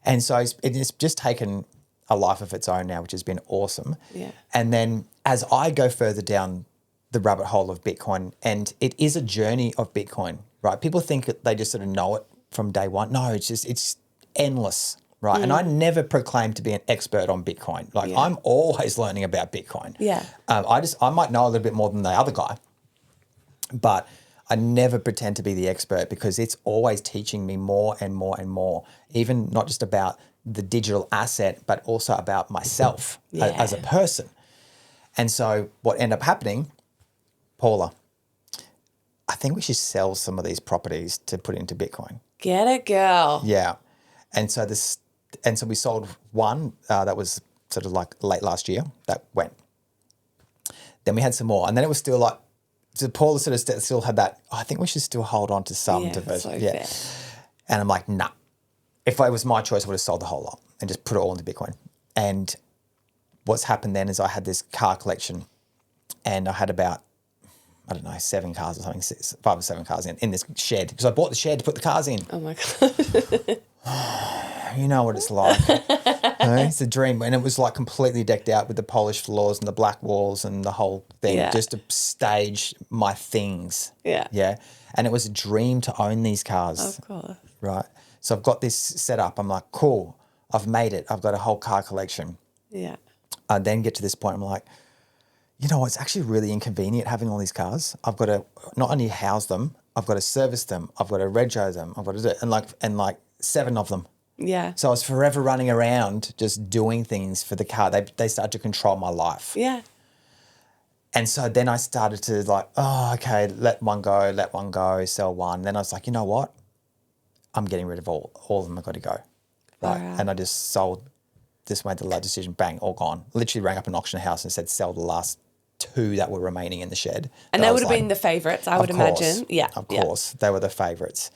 And so it's just taken a life of its own now, which has been awesome. Yeah. And then as I go further down the rabbit hole of Bitcoin, and it is a journey of Bitcoin, right? People think that they just sort of know it from day one. No, it's endless, right? And I never proclaim to be an expert on Bitcoin. Like I'm always learning about Bitcoin. Yeah. I might know a little bit more than the other guy, but I never pretend to be the expert because it's always teaching me more and more and more, even not just about the digital asset, but also about myself as a person. And so what ended up happening, Paula, I think we should sell some of these properties to put into Bitcoin. Get it, girl. Yeah. And so we sold one that was sort of like late last year that went. Then we had some more. And then it was still like, so Paula sort of still had that, I think we should still hold on to some diversity. So fair. And I'm like, nah. If it was my choice, I would have sold the whole lot and just put it all into Bitcoin. And what's happened then is I had this car collection and I had about, I don't know, 7 cars or something, 5 or 7 cars in this shed because I bought the shed to put the cars in. Oh my God. You know what it's like. It's a dream. And it was like completely decked out with the polished floors and the black walls and the whole thing just to stage my things. Yeah. Yeah. And it was a dream to own these cars. Of course. Right. So I've got this set up. I'm like, cool. I've made it. I've got a whole car collection. Yeah. I then get to this point. I'm like, you know, it's actually really inconvenient having all these cars. I've got to not only house them, I've got to service them. I've got to rego them. I've got to do it. And like 7 of them. Yeah. So I was forever running around just doing things for the car. They started to control my life. Yeah. And so then I started to like, oh, okay, let one go, sell one. Then I was like, you know what? I'm getting rid of all of them. I've got to go. Right. And I just made the last decision, bang, all gone. Literally rang up an auction house and said, sell the last 2 that were remaining in the shed. And they would have been the favourites, I would imagine. Yeah. Of course. They were the favourites.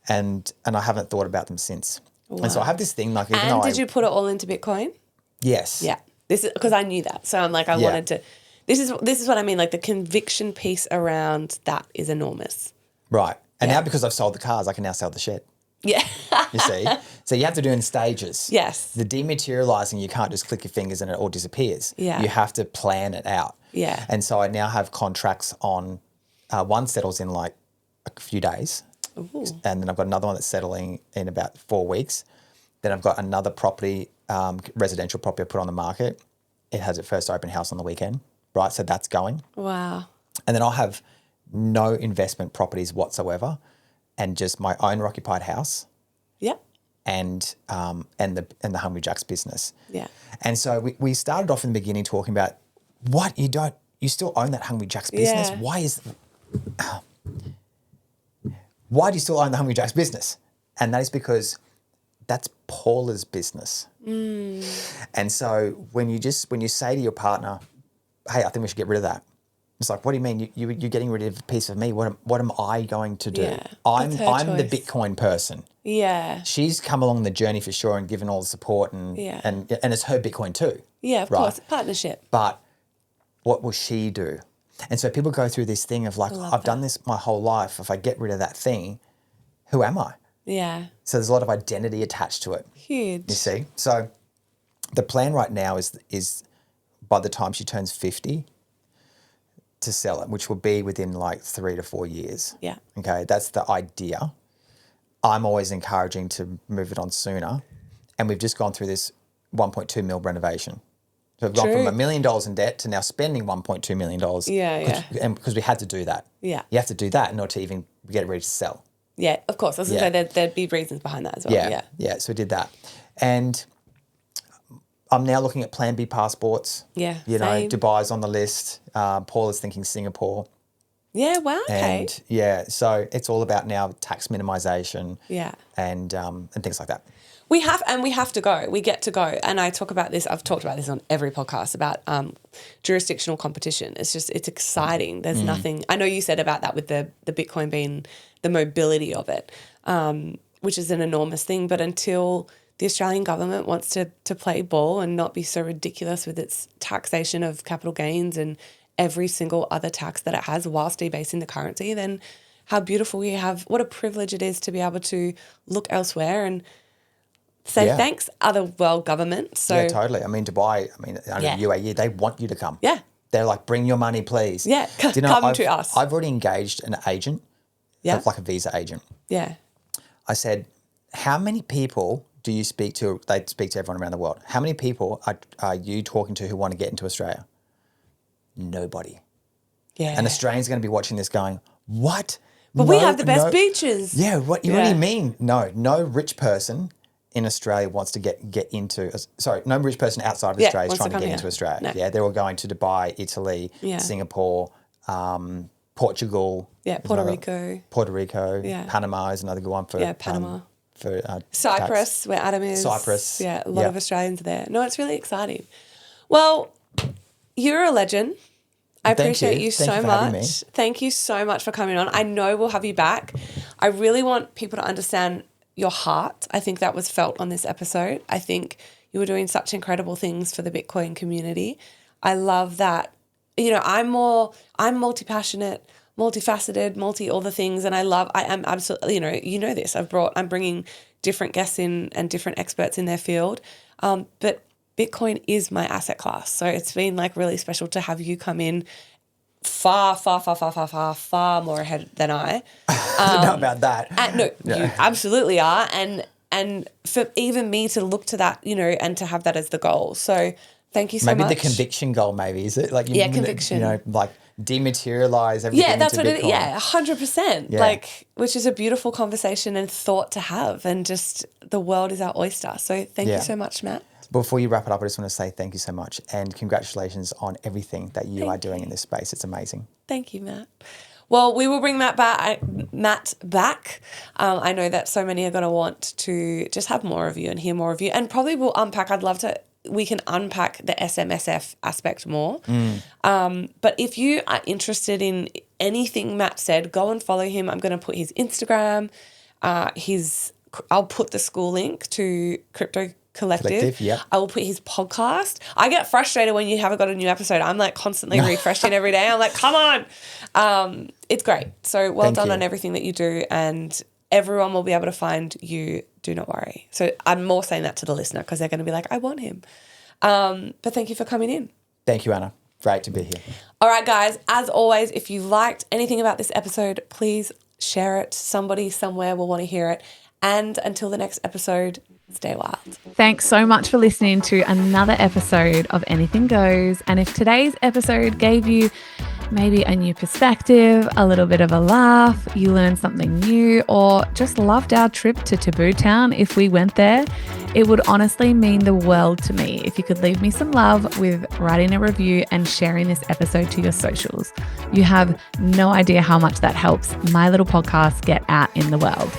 And I haven't thought about them since. Wow. And so I have this thing like, even and did you put it all into Bitcoin? Yes. Yeah. This is because I knew that. So I'm like, I wanted to, this is what I mean. Like the conviction piece around that is enormous. Right. And now because I've sold the cars, I can now sell the shed. Yeah. You see? So you have to do it in stages. Yes. The dematerializing, you can't just click your fingers and it all disappears. Yeah. You have to plan it out. Yeah. And so I now have contracts on, one settles in like a few days. Ooh. And then I've got another one that's settling in about 4 weeks. Then I've got another property, residential property I put on the market. It has its first open house on the weekend, right? So that's going. Wow. And then I'll have no investment properties whatsoever and just my owner occupied house. Yep. And the Hungry Jack's business. Yeah. And so we started off in the beginning talking about you still own that Hungry Jack's business. Yeah. Why do you still own the Hungry Jack's business? And that is because that's Paula's business. And so when you say to your partner, hey, I think we should get rid of that. It's like, what do you mean? You're getting rid of a piece of me. What am I going to do? Yeah, I'm the choice. Bitcoin person. Yeah. She's come along the journey for sure and given all the support and it's her Bitcoin too. Yeah, of course. Partnership. But what will she do? And so people go through this thing of like, I've done this my whole life. If I get rid of that thing, who am I? Yeah. So there's a lot of identity attached to it. Huge. You see? So the plan right now is by the time she turns 50 to sell it, which will be within like 3 to 4 years. Yeah. Okay. That's the idea. I'm always encouraging to move it on sooner. And we've just gone through this 1.2 mil renovation. So we've gone from $1 million in debt to now spending $1.2 million. Yeah. And because we had to do that. Yeah. You have to do that in order to even get ready to sell. Yeah, of course. I was going to say there'd be reasons behind that as well. Yeah. So we did that. And I'm now looking at Plan B passports. Yeah, You know, same. Dubai's on the list. Paula's thinking Singapore. Yeah, wow, okay. And so it's all about now tax minimisation. Yeah. And things like that. We have to go. We get to go. And I talk about this. I've talked about this on every podcast about jurisdictional competition. It's exciting. There's nothing. I know you said about that with the Bitcoin being the mobility of it, which is an enormous thing. But until the Australian government wants to play ball and not be so ridiculous with its taxation of capital gains and every single other tax that it has whilst debasing the currency, then how beautiful what a privilege it is to be able to look elsewhere and say Yeah. thanks, other world governments. So Yeah, totally. I mean, Dubai, under Yeah. UAE, they want you to come. Yeah. They're like, bring your money, please. Yeah, Do you know, come I've, to us. I've already engaged an agent, Yeah. like a visa agent. Yeah. I said, how many people do you speak to? They speak to everyone around the world. How many people are you talking to who want to get into Australia? Nobody. Yeah. And Australians are going to be watching this going, what? But we have the best beaches. Yeah, what do you mean? No rich person in Australia wants to get into, no rich person outside of Australia is trying to get into Australia. No. Yeah, they're all going to Dubai, Italy, Singapore, Portugal. Yeah, Puerto Rico. Yeah. Panama is another good one for. Yeah, Panama. For Cyprus, where Adam is. Cyprus. Yeah, a lot of Australians there. No, it's really exciting. Well, you're a legend. I appreciate you so much. Thank you so much for coming on. I know we'll have you back. I really want people to understand your heart. I think that was felt on this episode. I think you were doing such incredible things for the Bitcoin community. I love that. I'm multi-passionate, multifaceted, all the things. And I am absolutely, you know this. I'm bringing different guests in and different experts in their field. But Bitcoin is my asset class. So it's been like really special to have you come in far more ahead than I. Not about that. You absolutely are. And for even me to look to that, and to have that as the goal. So thank you so much. Maybe the conviction goal, maybe, is it? Like conviction. Like dematerialize everything. Yeah, that's into what Bitcoin. it is. Yeah, 100%. Yeah. Like, which is a beautiful conversation and thought to have. And just the world is our oyster. So thank you so much, Matt. Before you wrap it up, I just want to say thank you so much and congratulations on everything that you are doing in this space. It's amazing. Thank you, Matt. Well, we will bring Matt back. I know that so many are going to want to just have more of you and hear more of you, and probably we'll unpack. We can unpack the SMSF aspect more. But if you are interested in anything Matt said, go and follow him. I'm going to put his Instagram, I'll put the school link to Crypto Collective. Yeah. I will put his podcast. I get frustrated when you haven't got a new episode. I'm like constantly refreshing every day. I'm like, come on. It's great. So well done on everything that you do, and everyone will be able to find you. Do not worry. So I'm more saying that to the listener because they're going to be like, I want him. But thank you for coming in. Thank you, Anna. Great to be here. All right, guys. As always, if you liked anything about this episode, please share it. Somebody somewhere will want to hear it. And until the next episode, stay wild. Thanks so much for listening to another episode of Anything Goes. And if today's episode gave you maybe a new perspective, a little bit of a laugh, you learned something new, or just loved our trip to Taboo Town if we went there, it would honestly mean the world to me if you could leave me some love with writing a review and sharing this episode to your socials. You have no idea how much that helps my little podcast get out in the world.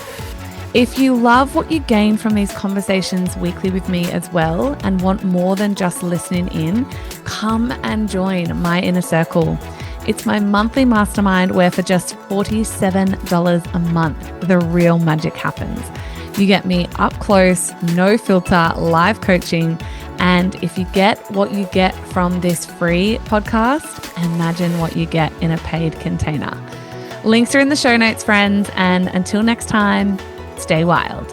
If you love what you gain from these conversations weekly with me as well and want more than just listening in, come and join my inner circle. It's my monthly mastermind where for just $47 a month, the real magic happens. You get me up close, no filter, live coaching. And if you get what you get from this free podcast, imagine what you get in a paid container. Links are in the show notes, friends. And until next time, stay wild.